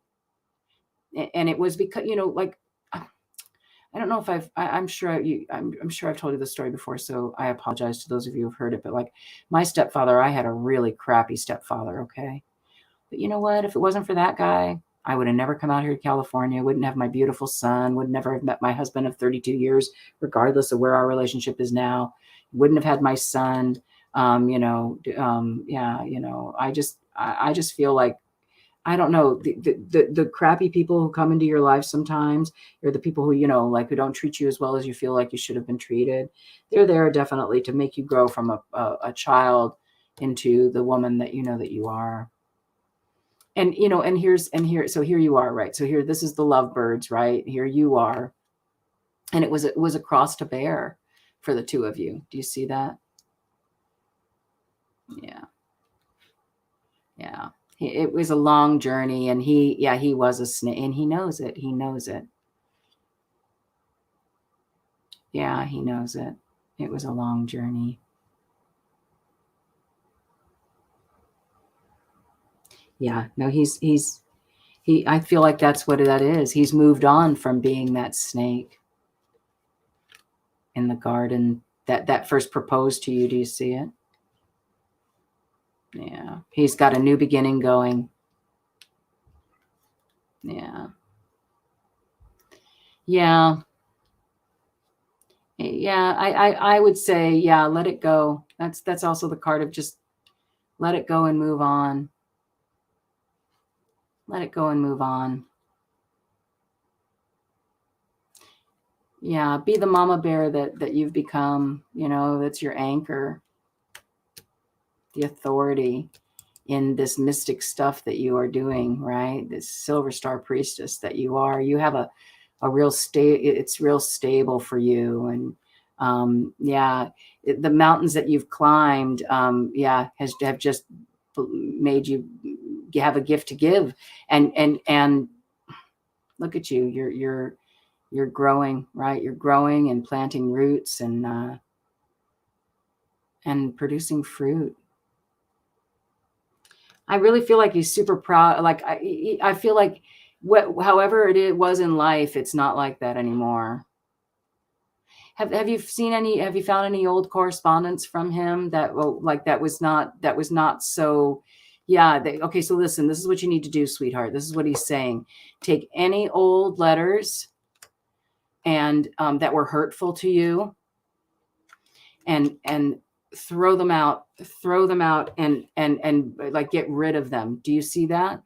Speaker 1: And it was because, like, I don't know if I'm sure I've told you this story before, so I apologize to those of you who've heard it, but like, my stepfather, I had a really crappy stepfather. Okay. But you know what? If it wasn't for that guy, I would have never come out here to California, wouldn't have my beautiful son, would never have met my husband of 32 years, regardless of where our relationship is now, wouldn't have had my son. I just feel like, I don't know, the crappy people who come into your life sometimes, or the people who, who don't treat you as well as you feel like you should have been treated. They're there definitely to make you grow from a child into the woman that that you are. And, so here you are, right? So here, this is the lovebirds, right? Here you are. And it was a cross to bear for the two of you. Do you see that? Yeah. Yeah. It was a long journey, and he was a snake, and he knows it. He knows it. Yeah, he knows it. It was a long journey. Yeah, no, I feel like that's what that is. He's moved on from being that snake in the garden that first proposed to you. Do you see it? Yeah, he's got a new beginning going. Yeah. Yeah. Yeah, I would say, yeah, let it go. That's also the card of just let it go and move on. Let it go and move on. Yeah, be the mama bear that you've become, that's your anchor, the authority in this mystic stuff that you are doing, right? This silver star priestess that you are. You have a real it's real stable for you. And the mountains that you've climbed, have just made you have a gift to give. And look at you, you're growing, right? You're growing and planting roots and producing fruit. I really feel like he's super proud. Like I feel like however it was in life, it's not like that anymore. Have you found any old correspondence from him that was not so, yeah. Okay. So listen, this is what you need to do, sweetheart. This is what he's saying. Take any old letters and that were hurtful to you and throw them out and like get rid of them. Do you see that?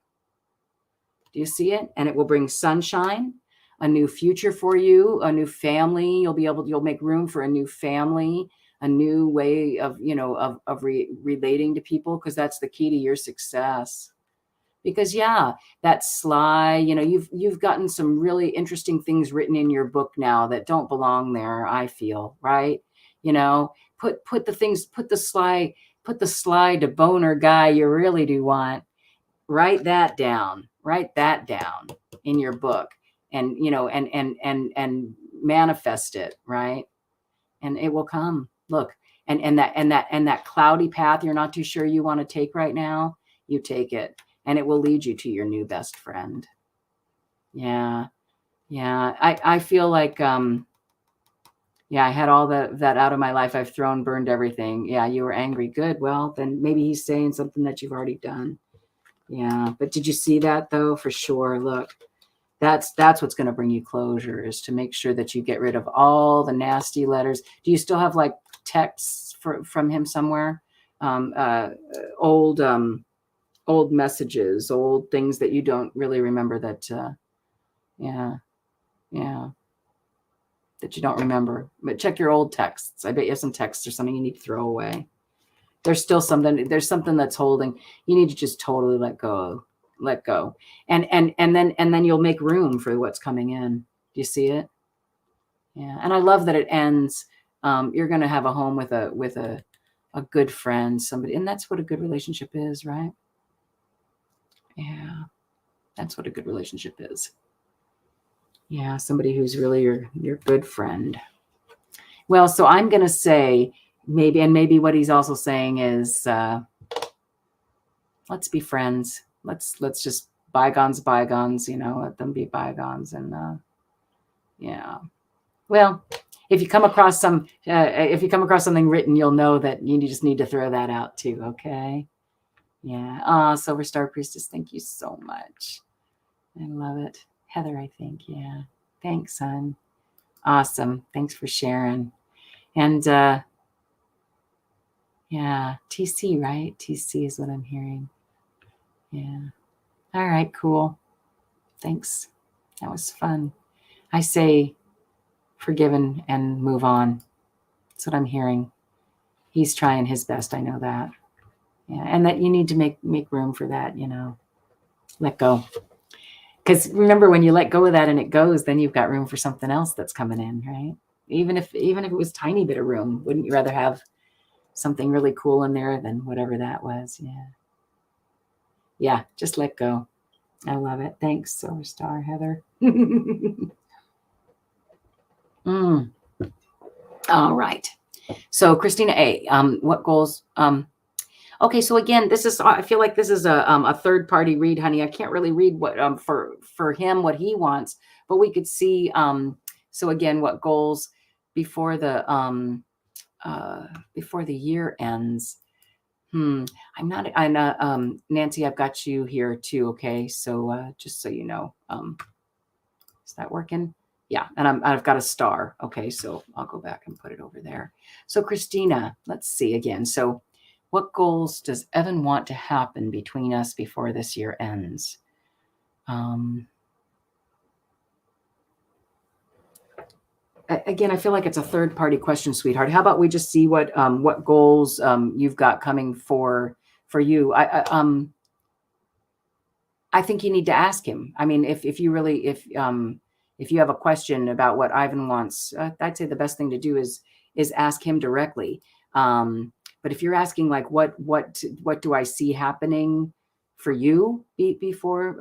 Speaker 1: Do you see it? And it will bring sunshine, a new future for you, a new family. You'll make room for a new family, a new way of, relating to people, because that's the key to your success. Because that sly, you've gotten some really interesting things written in your book now that don't belong there, I feel, right? Put the sly to boner guy you really do want. Write that down in your book, and and manifest it, right? And it will come. Look, and that cloudy path you're not too sure you want to take right now, you take it, and it will lead you to your new best friend. Yeah. Yeah, I feel like yeah, I had all that out of my life. I've thrown, burned everything. Yeah, you were angry. Good. Well, then maybe he's saying something that you've already done. Yeah, but did you see that though? For sure. Look, that's what's going to bring you closure, is to make sure that you get rid of all the nasty letters. Do you still have like texts from him somewhere? Um, uh, old old messages, old things that you don't really remember that. Yeah, yeah, that you don't remember. But check your old texts. I bet you have some texts or something you need to throw away. There's still something. There's something that's holding. You need to just totally let go. Let go, and then you'll make room for what's coming in. Do you see it? Yeah, and I love that it ends. You're going to have a home with a good friend, somebody, and that's what a good relationship is, right? Yeah, that's what a good relationship is. Yeah, somebody who's really your good friend. Well, so I'm going to say maybe, and maybe what he's also saying is, let's be friends. Let's just bygones, let them be bygones, and yeah. Well, if you come across something written, you'll know that you just need to throw that out too. Okay. Yeah. Oh, Silver Star Priestess, thank you so much. I love it. Heather, I think. Yeah. Thanks, son. Awesome. Thanks for sharing. And yeah, TC, right? TC is what I'm hearing. Yeah. All right, cool. Thanks. That was fun. I say forgiven and move on. That's what I'm hearing. He's trying his best. I know that. Yeah. And that you need to make room for that, let go. Because remember, when you let go of that and it goes, then you've got room for something else that's coming in, right? Even if it was tiny bit of room, wouldn't you rather have something really cool in there than whatever that was? Yeah. Yeah. Just let go. I love it. Thanks, Silver Star, Heather. Mm. All right. So Christina A, what goals? Okay, so again, I feel like this is a third party read, honey. I can't really read what for him what he wants, but we could see. So again, what goals before the year ends? I'm not. Nancy, I've got you here too. Okay, so just so you know, is that working? Yeah, and I've got a star. Okay, so I'll go back and put it over there. So Christina, let's see again. So what goals does Evan want to happen between us before this year ends? Again, I feel like it's a third party question, sweetheart. How about we just see what goals you've got coming for you? I think you need to ask him. I mean, if you really if you have a question about what Ivan wants, I'd say the best thing to do is ask him directly. But if you're asking like what do I see happening for you before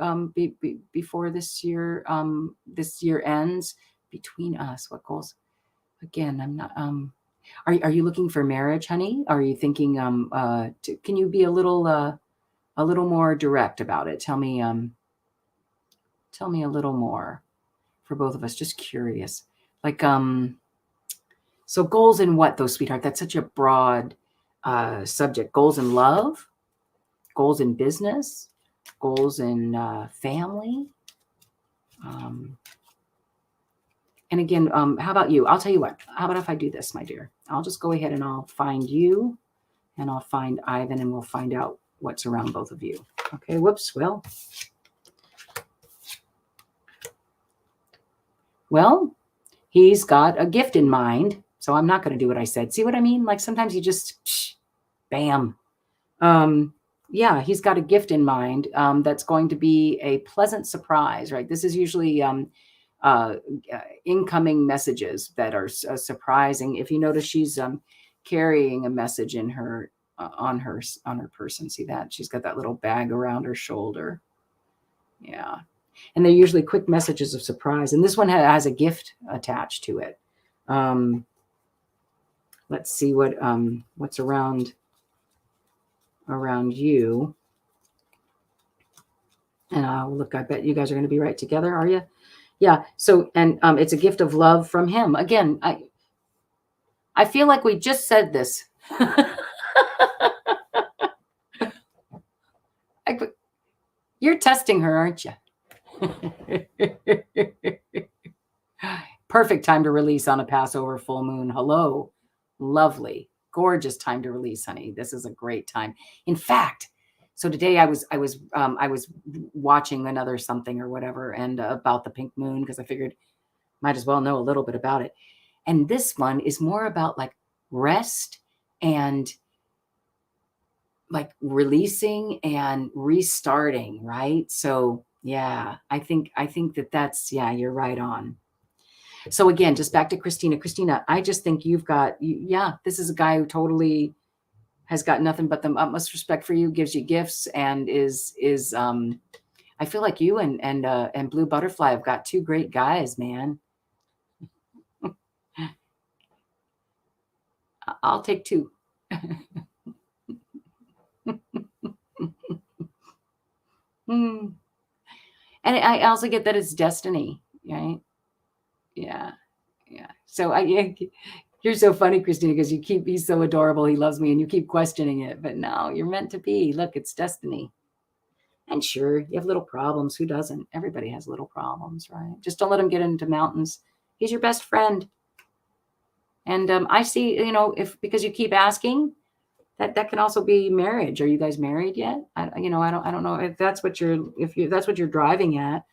Speaker 1: this year ends, between us, what goals? Again, I'm not. Are you looking for marriage, honey? Are you thinking? Can you be a little more direct about it? Tell me a little more for both of us. Just curious. Like, so goals in what though, sweetheart? That's such a broad subject. Goals in love, goals in business, goals in family. And again, how about you? I'll tell you what. How about if I do this, my dear? I'll just go ahead and I'll find you and I'll find Ivan and we'll find out what's around both of you. Okay, whoops. Well, he's got a gift in mind. So I'm not going to do what I said. See what I mean? Like sometimes you just, bam. Yeah, he's got a gift in mind that's going to be a pleasant surprise, right? This is usually incoming messages that are surprising. If you notice, she's carrying a message in her on her person. See that? She's got that little bag around her shoulder. Yeah. And they're usually quick messages of surprise. And this one has a gift attached to it. Let's see what's around you. And look, I bet you guys are going to be right together, are you? Yeah. So, and it's a gift of love from him. Again, I feel like we just said this. You're testing her, aren't you? Perfect time to release on a Passover full moon. Hello. Lovely. Gorgeous time to release, honey. This is a great time. In fact, so today I was watching another something or whatever and about the pink moon because I figured might as well know a little bit about it. And this one is more about like rest and like releasing and restarting, right? So yeah, I think that's, yeah, you're right on. So again, just back to Christina. Christina, I just think you've got, yeah, this is a guy who totally has got nothing but the utmost respect for you, gives you gifts, and is I feel like you and Blue Butterfly have got two great guys, man. I'll take two. And I also get that it's destiny, right? Yeah. Yeah. So you're so funny, Christina, because he's so adorable. He loves me and you keep questioning it, but no, you're meant to be. Look, it's destiny. And sure, you have little problems. Who doesn't? Everybody has little problems, right? Just don't let him get into mountains. He's your best friend. And I see, if because you keep asking, that can also be marriage. Are you guys married yet? I don't know if that's what that's what you're driving at.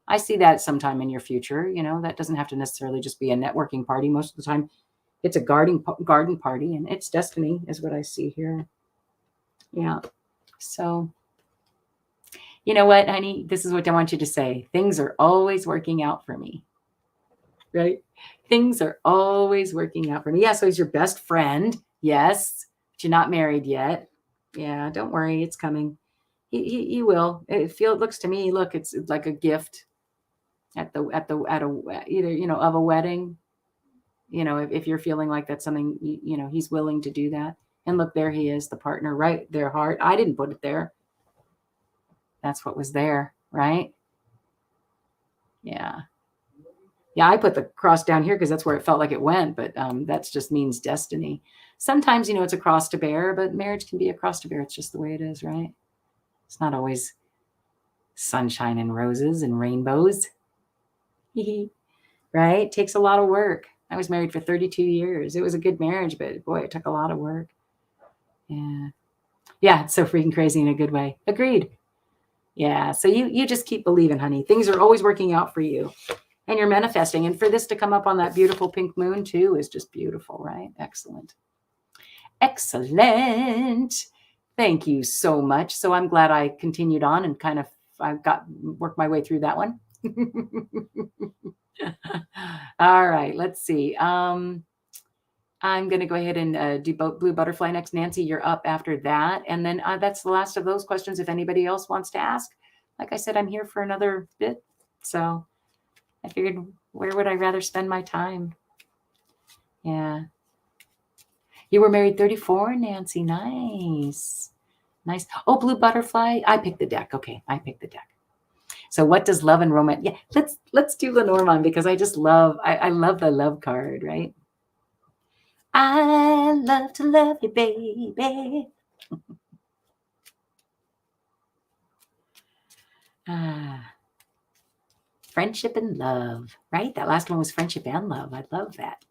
Speaker 1: I see that sometime in your future. That doesn't have to necessarily just be a networking party. Most of the time, it's a garden party, and it's destiny, is what I see here. Yeah. So, you know what, honey? This is what I want you to say. Things are always working out for me. Right? Things are always working out for me. Yeah. So he's your best friend. Yes. But you're not married yet. Yeah. Don't worry. It's coming. He will. It looks to me. Look, it's like a gift at a either of a wedding. If you're feeling like that's something he's willing to do that. And look, there he is, the partner, right there. Heart. I didn't put it there. That's what was there, right? Yeah. Yeah, I put the cross down here because that's where it felt like it went, but that just means destiny. Sometimes, it's a cross to bear, but marriage can be a cross to bear. It's just the way it is, right? It's not always sunshine and roses and rainbows, right? It takes a lot of work. I was married for 32 years. It was a good marriage, but boy, it took a lot of work. Yeah. Yeah, it's so freaking crazy in a good way. Agreed. Yeah, so you just keep believing, honey. Things are always working out for you. And you're manifesting. And for this to come up on that beautiful pink moon too is just beautiful, right? Excellent. Excellent. Thank you so much. So I'm glad I continued on and I worked my way through that one. All right, let's see. I'm going to go ahead and do Blue Butterfly next. Nancy, you're up after that. And then that's the last of those questions. If anybody else wants to ask, like I said, I'm here for another bit. So I figured, where would I rather spend my time? Yeah. You were married 34, Nancy. Nice. Nice. Oh, Blue Butterfly. I picked the deck. Okay, I picked the deck. So what does love and romance? Yeah, let's do Lenormand because I just love, I love the love card, right? I love to love you, baby. Friendship and love, right? That last one was friendship and love. I love that.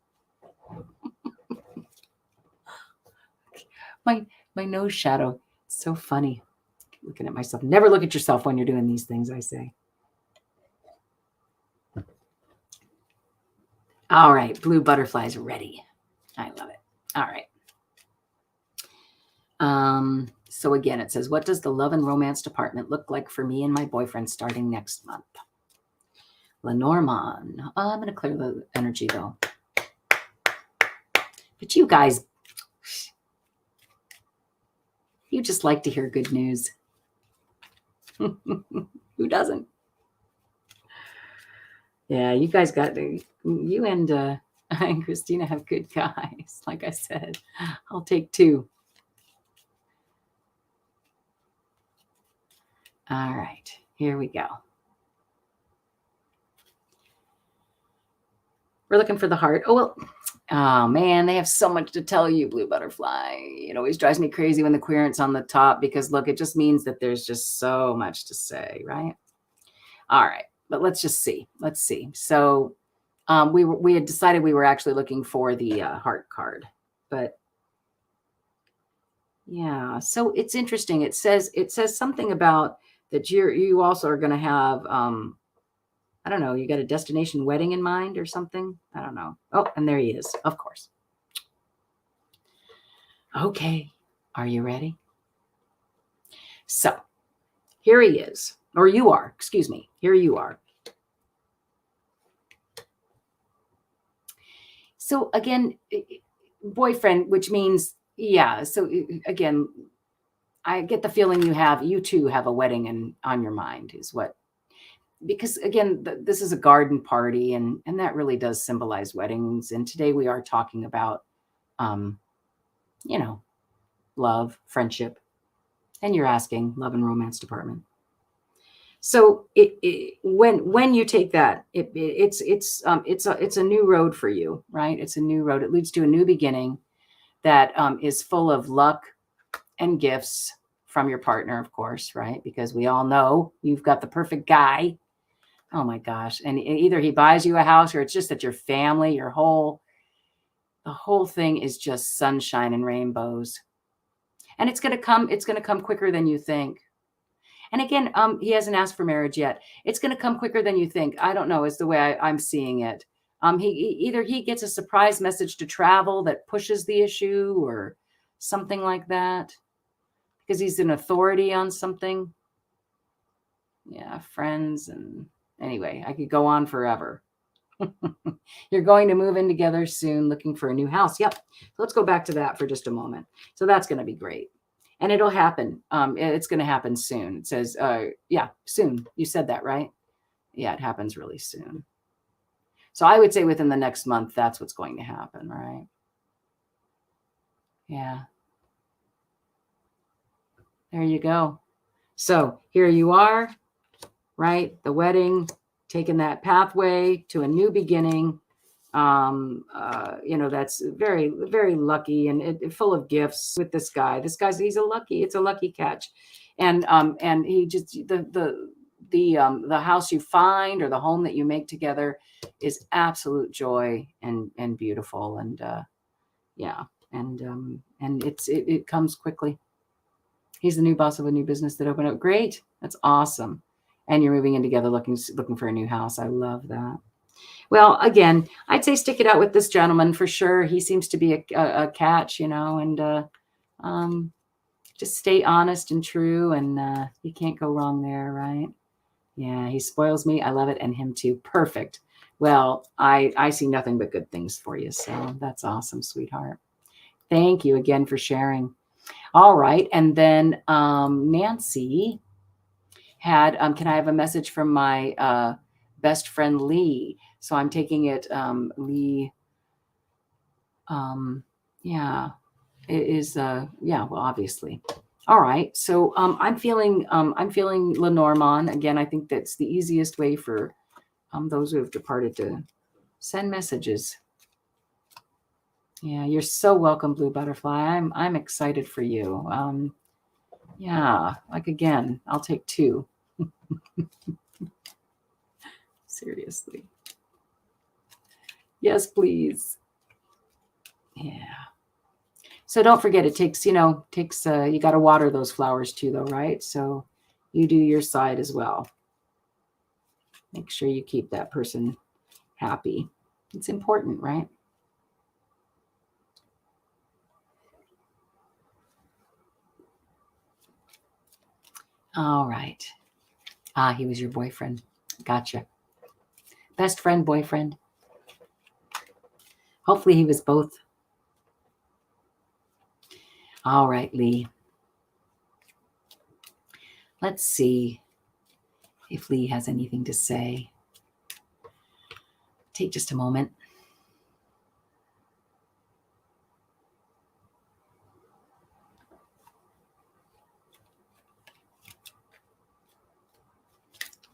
Speaker 1: My nose shadow. It's so funny. Looking at myself. Never look at yourself when you're doing these things, I say. All right, Blue Butterfly's ready. I love it. All right. So again, it says, what does the love and romance department look like for me and my boyfriend starting next month? Lenormand. I'm going to clear the energy though. But you guys, you just like to hear good news. Who doesn't? Yeah, you guys got you and Christina have good guys. Like I said, I'll take two. All right, here we go. We're looking for the heart. Oh, well. Oh, man, they have so much to tell you, Blue Butterfly. It always drives me crazy when the querent's on the top because, look, it just means that there's just so much to say, right? All right, but let's just see. Let's see. So we had decided we were actually looking for the heart card, but yeah. So it's interesting. It says something about that you also are going to have I don't know, you got a destination wedding in mind or something? I don't know. Oh, and there he is, of course. Okay, are you ready? So here he is, or you are, excuse me. Here you are. So again, boyfriend, which means, yeah. So again, I get the feeling you too have a wedding on your mind is what, because again, this is a garden party and that really does symbolize weddings. And today we are talking about, you know, love, friendship, and you're asking love and romance department. So when you take that, it's a new road for you, right? It's a new road. It leads to a new beginning that is full of luck and gifts from your partner, of course, right? Because we all know you've got the perfect guy. Oh my gosh. And either he buys you a house or it's just that your family, the whole thing is just sunshine and rainbows. And it's going to come quicker than you think. And again, he hasn't asked for marriage yet. It's going to come quicker than you think. I don't know, is the way I'm seeing it. Either he gets a surprise message to travel that pushes the issue or something like that because he's an authority on something. Yeah, friends. And anyway, I could go on forever. You're going to move in together soon, looking for a new house. Yep. Let's go back to that for just a moment. So that's going to be great. And it'll happen. It's going to happen soon. It says, yeah, soon. You said that, right? Yeah, it happens really soon. So I would say within the next month, that's what's going to happen, right? Yeah. There you go. So here you are, right? The wedding, taking that pathway to a new beginning. That's very, very lucky and full of gifts with this guy. It's a lucky catch. And he just, the house you find or the home that you make together is absolute joy and beautiful. And, yeah. And it comes quickly. He's the new boss of a new business that opened up. Great. That's awesome. And you're moving in together, looking for a new house. I love that. Well, again, I'd say stick it out with this gentleman for sure. He seems to be a catch, and just stay honest and true, and you can't go wrong there, right? Yeah, he spoils me. I love it, and him too. Perfect. Well, I see nothing but good things for you, so that's awesome, sweetheart. Thank you again for sharing. All right, and then Nancy had, can I have a message from my best friend Lee? So I'm taking it, Lee. Yeah, it is. Yeah, well, obviously. All right. So I'm feeling Lenormand again. I think that's the easiest way for those who have departed to send messages. Yeah, you're so welcome, Blue Butterfly. I'm excited for you. Yeah, like again, I'll take 2. Seriously. Yes, please. Yeah. So don't forget, it takes, you got to water those flowers too, though, right? So you do your side as well. Make sure you keep that person happy. It's important, right? All right. He was your boyfriend. Gotcha. Best friend, boyfriend. Hopefully he was both. All right, Lee. Let's see if Lee has anything to say. Take just a moment.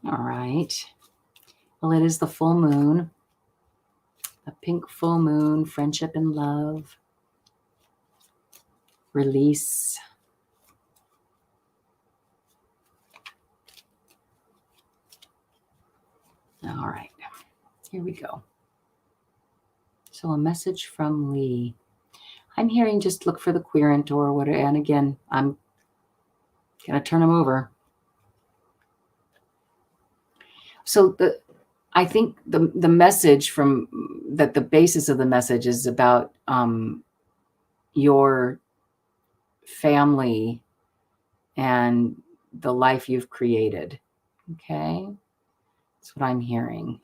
Speaker 1: All right. Well, it is the full moon. A pink full moon, friendship and love, release. All right, here we go. So a message from Lee. I'm hearing just look for the querent or whatever. And again, I'm going to turn them over. So I think the message from that, the basis of the message is about your family and the life you've created. Okay. That's what I'm hearing.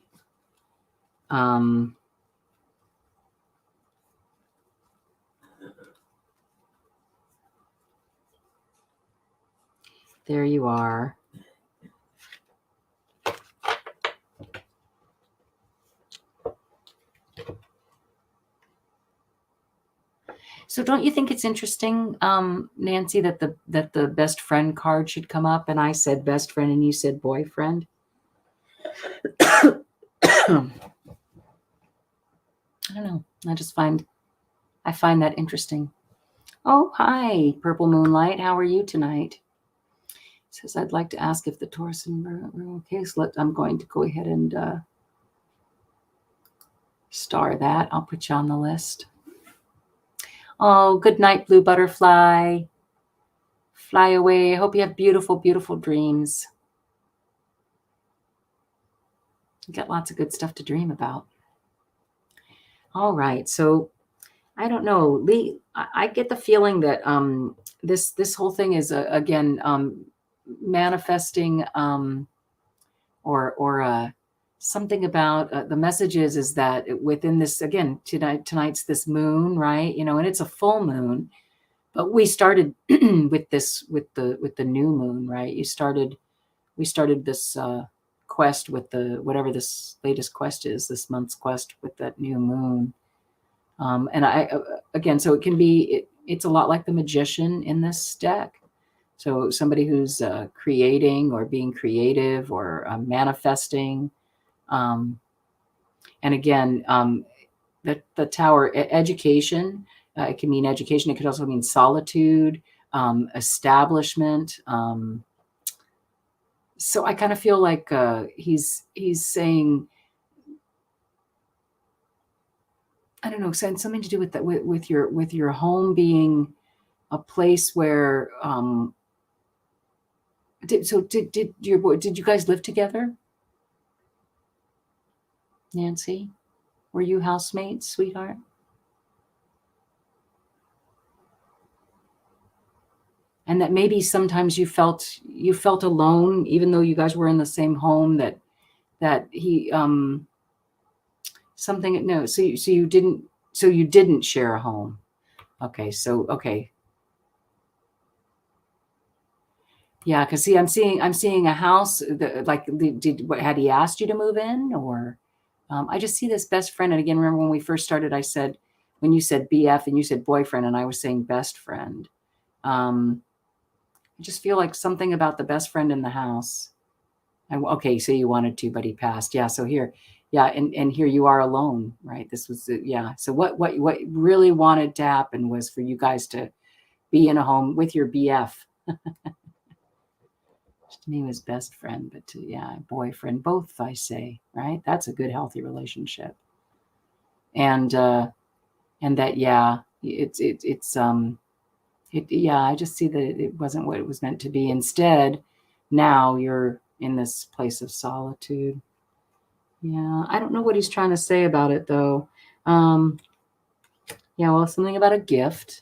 Speaker 1: There you are. So don't you think it's interesting, Nancy, that the best friend card should come up, and I said best friend and you said boyfriend? I don't know. I find that interesting. Oh, hi, Purple Moonlight. How are you tonight? It says, I'd like to ask if the Taurus and okay, so I'm going to go ahead and star that. I'll put you on the list. Oh, good night, Blue Butterfly. Fly away. I hope you have beautiful, beautiful dreams. You got lots of good stuff to dream about. All right. So I don't know, Lee, I get the feeling that this whole thing is again manifesting or something about the message is that within this, again, tonight's this moon, right? And it's a full moon, but we started with the new moon, right? We started this quest with whatever this latest quest is, this month's quest with that new moon. And again, so it can be, it's a lot like the magician in this deck. So somebody who's creating or being creative or manifesting. And again, the tower, education, it can mean education. It could also mean solitude, establishment. So I kind of feel like he's saying, I don't know, something to do with that, with your home being a place where did you guys live together, Nancy? Were you housemates, sweetheart? And that maybe sometimes you felt alone, even though you guys were in the same home, that he something, no, so you didn't share a home. Okay, so okay. Yeah, because see, I'm seeing a house that, like, had he asked you to move in, or I just see this best friend. And again, remember when we first started, I said, when you said BF and you said boyfriend, and I was saying best friend. I just feel like something about the best friend in the house. Okay, so you wanted to, but he passed. Yeah, so here, yeah, and here you are alone, right? This was yeah. So what really wanted to happen was for you guys to be in a home with your BF. To me was best friend, but yeah, boyfriend, both, I say, right? That's a good, healthy relationship. And that, yeah, yeah, I just see that it wasn't what it was meant to be. Instead, now you're in this place of solitude. Yeah, I don't know what he's trying to say about it, though. Yeah, well, something about a gift.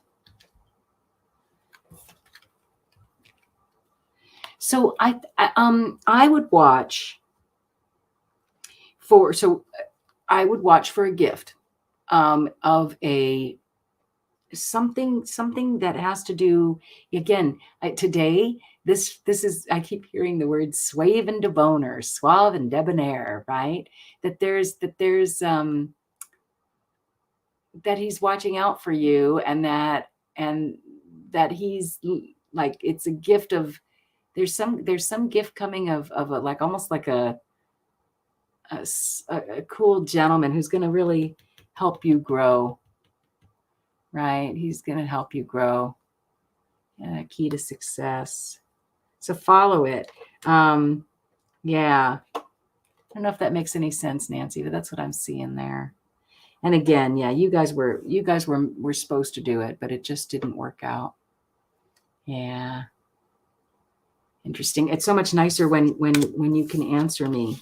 Speaker 1: So I would watch for a gift of a something that has to do, again, today this is, I keep hearing the word suave and debonair, suave and debonair, right? That there's that he's watching out for you, and that he's like, it's a gift of, there's some gift coming of a, like, almost like a cool gentleman who's going to really help you grow, right? He's going to help you grow. Key to success. So follow it. Yeah. I don't know if that makes any sense, Nancy, but that's what I'm seeing there. And again, yeah, you guys were supposed to do it, but it just didn't work out. Yeah. Interesting. It's so much nicer when you can answer me.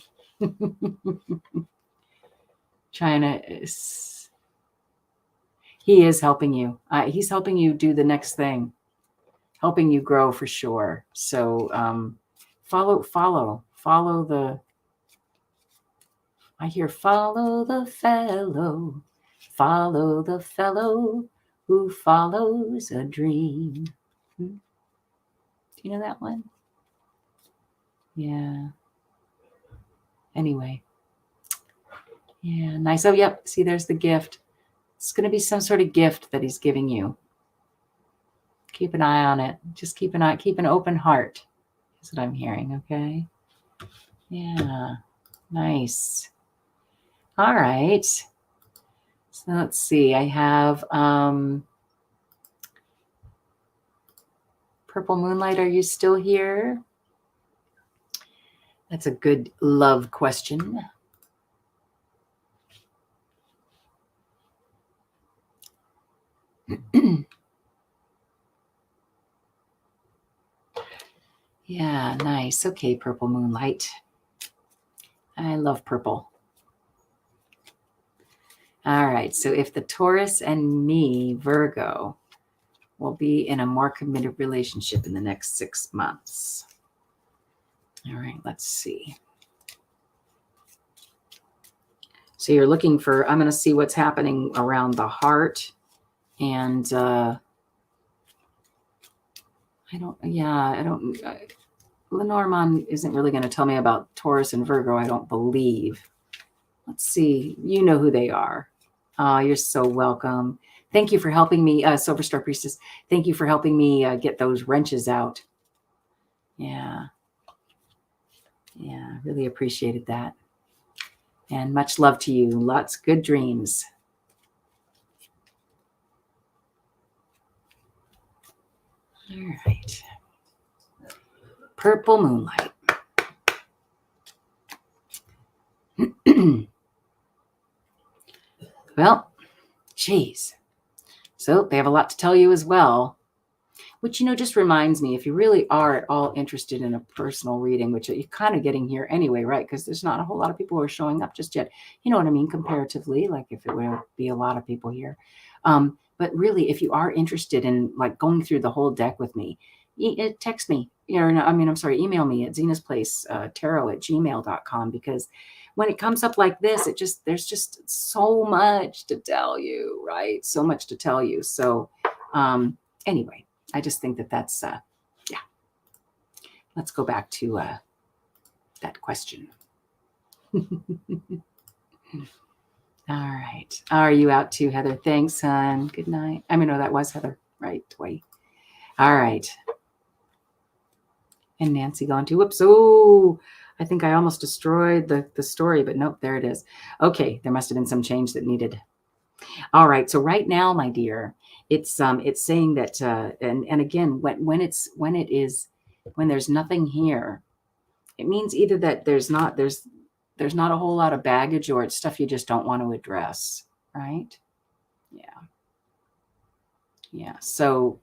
Speaker 1: China is, he is helping you. He's helping you do the next thing, helping you grow for sure. So follow the, I hear follow the fellow who follows a dream. Do you know that one? Yeah. Anyway. Yeah, nice. Oh, yep. See, there's the gift. It's going to be some sort of gift that he's giving you. Keep an eye on it. Just keep an open heart. That's what I'm hearing. Okay. Yeah. Nice. All right. So let's see. I have Purple Moonlight. Are you still here? That's a good love question. Yeah, nice. Okay, Purple Moonlight. I love purple. All right, so if the Taurus and me, Virgo, will be in a more committed relationship in the next 6 months. All right, let's see. So you're looking for, I'm going to see what's happening around the heart. And Lenormand isn't really going to tell me about Taurus and Virgo, I don't believe. Let's see. You know who they are. Oh, you're so welcome. Thank you for helping me, Silver Star Priestess. Thank you for helping me get those wrenches out. Yeah. Yeah, really appreciated that. And much love to you. Lots of good dreams. All right. Purple Moonlight. Well, geez. So they have a lot to tell you as well. Which, just reminds me, if you really are at all interested in a personal reading, which you're kind of getting here anyway, right? Because there's not a whole lot of people who are showing up just yet. You know what I mean? Comparatively, like if it would be a lot of people here. But really, if you are interested in like going through the whole deck with me, text me. Email me at zinasplacetarot@gmail.com, because when it comes up like this, there's just so much to tell you, right? So much to tell you. So anyway. I just think that's, yeah. Let's go back to that question. All right. Are you out too, Heather? Thanks, hon. Good night. No, that was Heather, right? Wait. All right. And Nancy gone too. Whoops. Oh, I think I almost destroyed the story, but nope, there it is. Okay. There must have been some change that needed. All right. So right now, my dear, it's saying that, and again, when there's nothing here, it means either that there's not a whole lot of baggage, or it's stuff you just don't want to address. Right. Yeah. So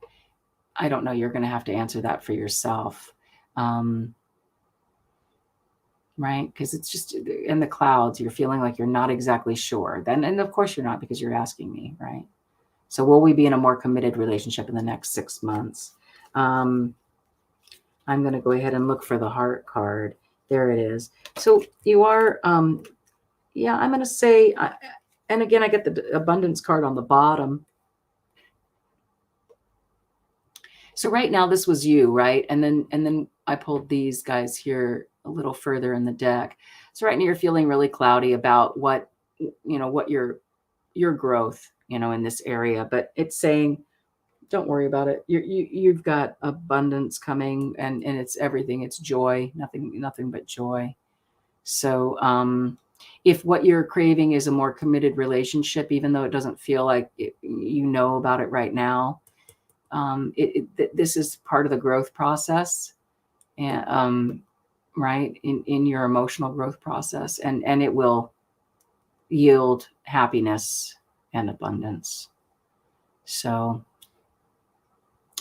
Speaker 1: I don't know. You're going to have to answer that for yourself. Right. Because it's just in the clouds, you're feeling like you're not exactly sure. And of course you're not, because you're asking me. Right. So will we be in a more committed relationship in the next 6 months? I'm going to go ahead and look for the heart card. There it is. So you are, I'm going to say, and again, I get the abundance card on the bottom. So right now this was you, right? And then I pulled these guys here a little further in the deck. So right now you're feeling really cloudy about what your growth, in this area, but it's saying, don't worry about it. You've got abundance coming, and it's everything. It's joy, nothing but joy. So
Speaker 2: if what you're craving is a more committed relationship, even though it doesn't feel like you know about it right now, this is part of the growth process, and right in your emotional growth process, and it will yield happiness and abundance. So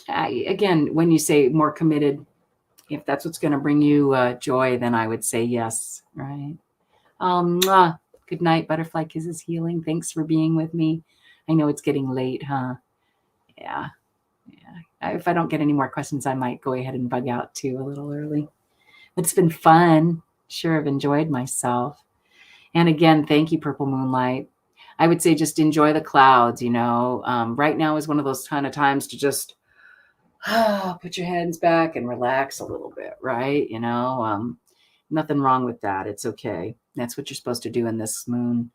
Speaker 2: again, when you say more committed, if that's what's going to bring you joy, then I would say yes, right? Good night, Butterfly Kisses Healing. Thanks for being with me. I know it's getting late, huh? Yeah. If I don't get any more questions, I might go ahead and bug out too a little early. It's been fun. Sure, I've enjoyed myself. And again, thank you, Purple Moonlight. I would say just enjoy the clouds, Right now is one of those kind of times to just put your hands back and relax a little bit, right? Nothing wrong with that. It's okay. That's what you're supposed to do in this moon.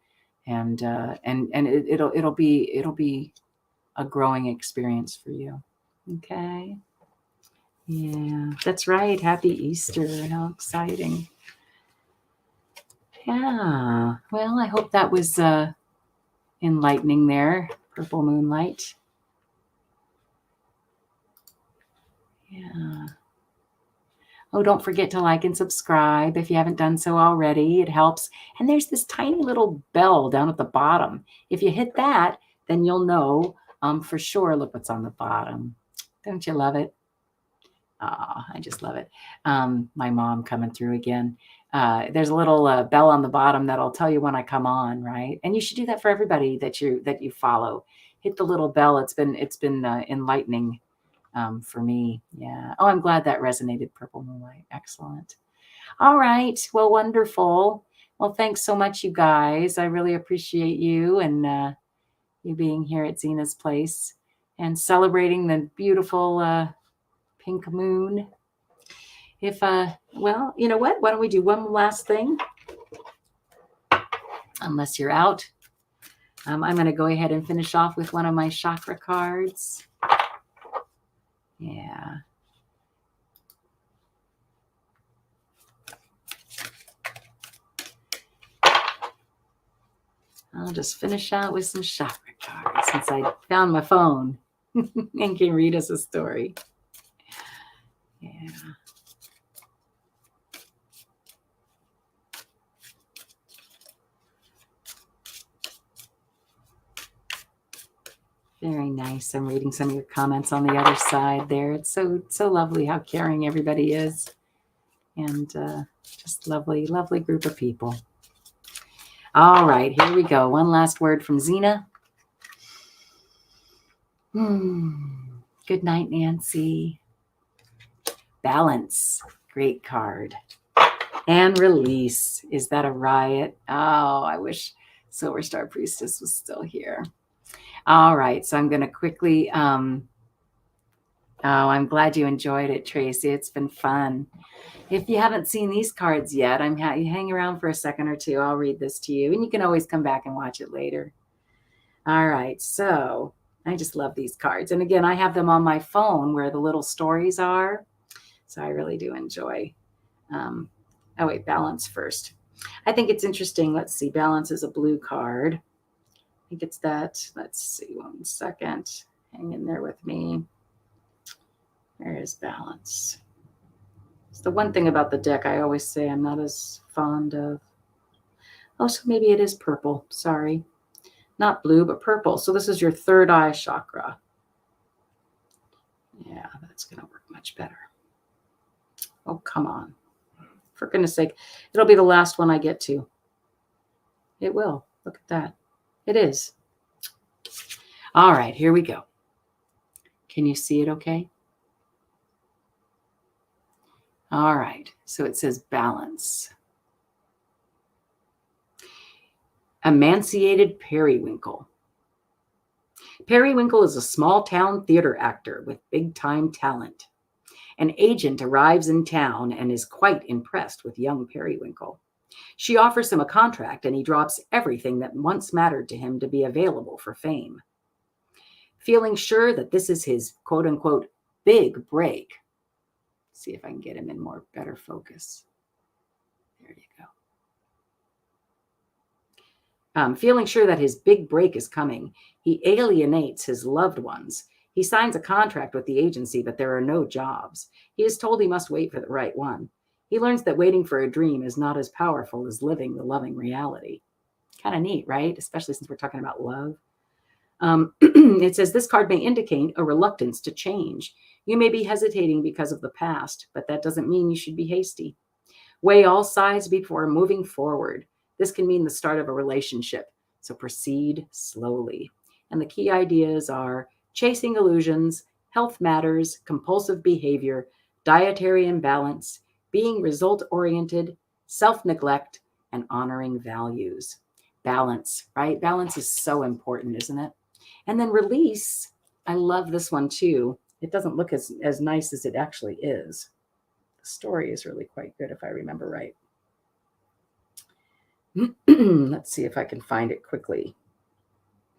Speaker 2: And it'll be a growing experience for you. Okay. Yeah, that's right. Happy Easter. How exciting. Yeah. Well, I hope that was enlightening there, Purple Moonlight. Yeah. Oh, don't forget to like and subscribe if you haven't done so already. It helps. And there's this tiny little bell down at the bottom. If you hit that, then you'll know for sure. Look what's on the bottom. Don't you love it? Oh, I just love it. My mom coming through again. There's a little bell on the bottom that'll tell you when I come on, right? And you should do that for everybody that you follow. Hit the little bell. It's been enlightening for me. Yeah. Oh, I'm glad that resonated, Purple Moonlight. Excellent. All right. Well, wonderful. Well, thanks so much, you guys. I really appreciate you and you being here at Zina's place and celebrating the beautiful pink moon. Well, you know what? Why don't we do one last thing? Unless you're out. I'm going to go ahead and finish off with one of my chakra cards. Yeah. I'll just finish out with some chakra cards since I found my phone and can read us a story. Yeah. Very nice. I'm reading some of your comments on the other side there. It's so lovely how caring everybody is. And just lovely, lovely group of people. All right, here we go. One last word from Zina. Good night, Nancy. Balance. Great card. And release. Is that a riot? Oh, I wish Silver Star Priestess was still here. All right, so I'm going to quickly... I'm glad you enjoyed it, Tracy. It's been fun. If you haven't seen these cards yet, you hang around for a second or two. I'll read this to you, and you can always come back and watch it later. All right, so I just love these cards. And again, I have them on my phone where the little stories are. So I really do enjoy. Oh, wait, balance first. I think it's interesting. Let's see. Balance is a blue card. I think it's that. Let's see. 1 second. Hang in there with me. There is balance. It's the one thing about the deck I always say I'm not as fond of. Oh, so maybe it is purple. Sorry. Not blue, but purple. So this is your third eye chakra. Yeah, that's going to work much better. Oh, come on. For goodness sake. It'll be the last one I get to. It will. Look at that. It is. All right, here we go. Can you see it okay? All right, so it says balance. Emancipated Periwinkle. Periwinkle is a small-town theater actor with big-time talent. An agent arrives in town and is quite impressed with young Periwinkle. She offers him a contract, and he drops everything that once mattered to him to be available for fame. Feeling sure that this is his quote-unquote big break. See if I can get him in better focus. There you go.
Speaker 1: Feeling sure that his big break is coming, he alienates his loved ones. He signs a contract with the agency, but there are no jobs. He is told he must wait for the right one. He learns that waiting for a dream is not as powerful as living the loving reality. Kind of neat, right? Especially since we're talking about love. It says this card may indicate a reluctance to change. You may be hesitating because of the past, but that doesn't mean you should be hasty. Weigh all sides before moving forward. This can mean the start of a relationship, so proceed slowly. And the key ideas are chasing illusions, health matters, compulsive behavior, dietary imbalance, being result-oriented, self-neglect, and honoring values. Balance, right? Balance is so important, isn't it? And then release. I love this one too. It doesn't look as nice as it actually is. The story is really quite good if I remember right. Let's see if I can find it quickly.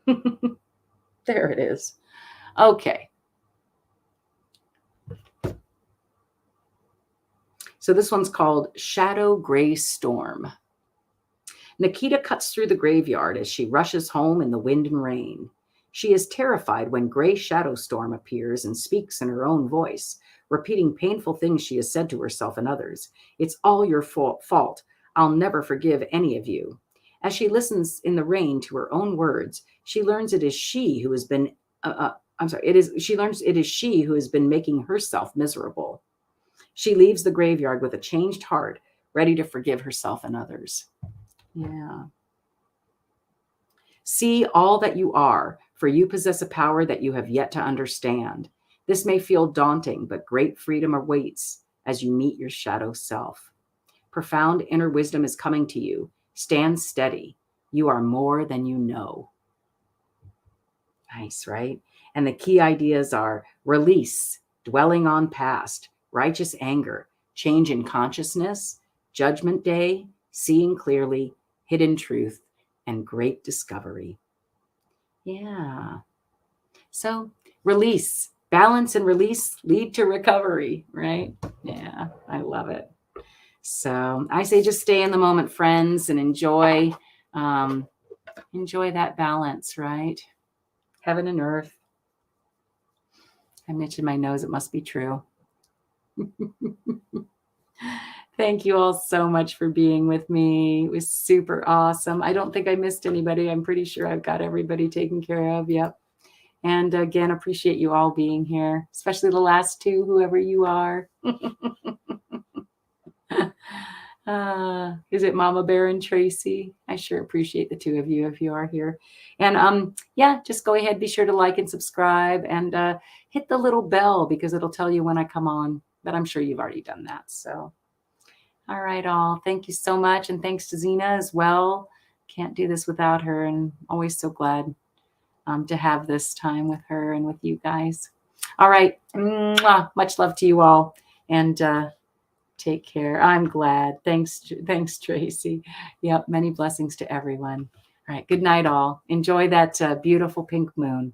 Speaker 1: There it is. Okay. So this one's called Shadow Gray Storm. Nikita cuts through the graveyard as she rushes home in the wind and rain. She is terrified when Gray Shadow Storm appears and speaks in her own voice, repeating painful things she has said to herself and others. It's all your fault. I'll never forgive any of you. As she listens in the rain to her own words, she learns it is she who has been she learns it is she who has been making herself miserable. She leaves the graveyard with a changed heart, ready to forgive herself and others. Yeah. See all that you are, for you possess a power that you have yet to understand. This may feel daunting, but great freedom awaits as you meet your shadow self. Profound inner wisdom is coming to you. Stand steady. You are more than you know. Nice, right? And the key ideas are release, dwelling on past, righteous anger, change in consciousness, judgment day, seeing clearly, hidden truth, and great discovery. Yeah. So release, balance and release lead to recovery, right? Yeah, I love it. So I say just stay in the moment, friends, and enjoy that balance, right? Heaven and earth. I'm itching my nose. It must be true. Thank you all so much for being with me. It was super awesome. I don't think I missed anybody. I'm pretty sure I've got everybody taken care of. Yep. And again, appreciate you all being here, especially the last two, whoever you are. Is it Mama Bear and Tracy? I sure appreciate the two of you if you are here. And yeah, just go ahead, be sure to like and subscribe and hit the little bell because it'll tell you when I come on. But I'm sure you've already done that. So, all right, all. Thank you so much. And thanks to Zina as well. Can't do this without her. And always so glad to have this time with her and with you guys. All right. Mwah. Much love to you all. And take care. I'm glad. Thanks, Tracy. Yep. Many blessings to everyone. All right. Good night, all. Enjoy that beautiful pink moon.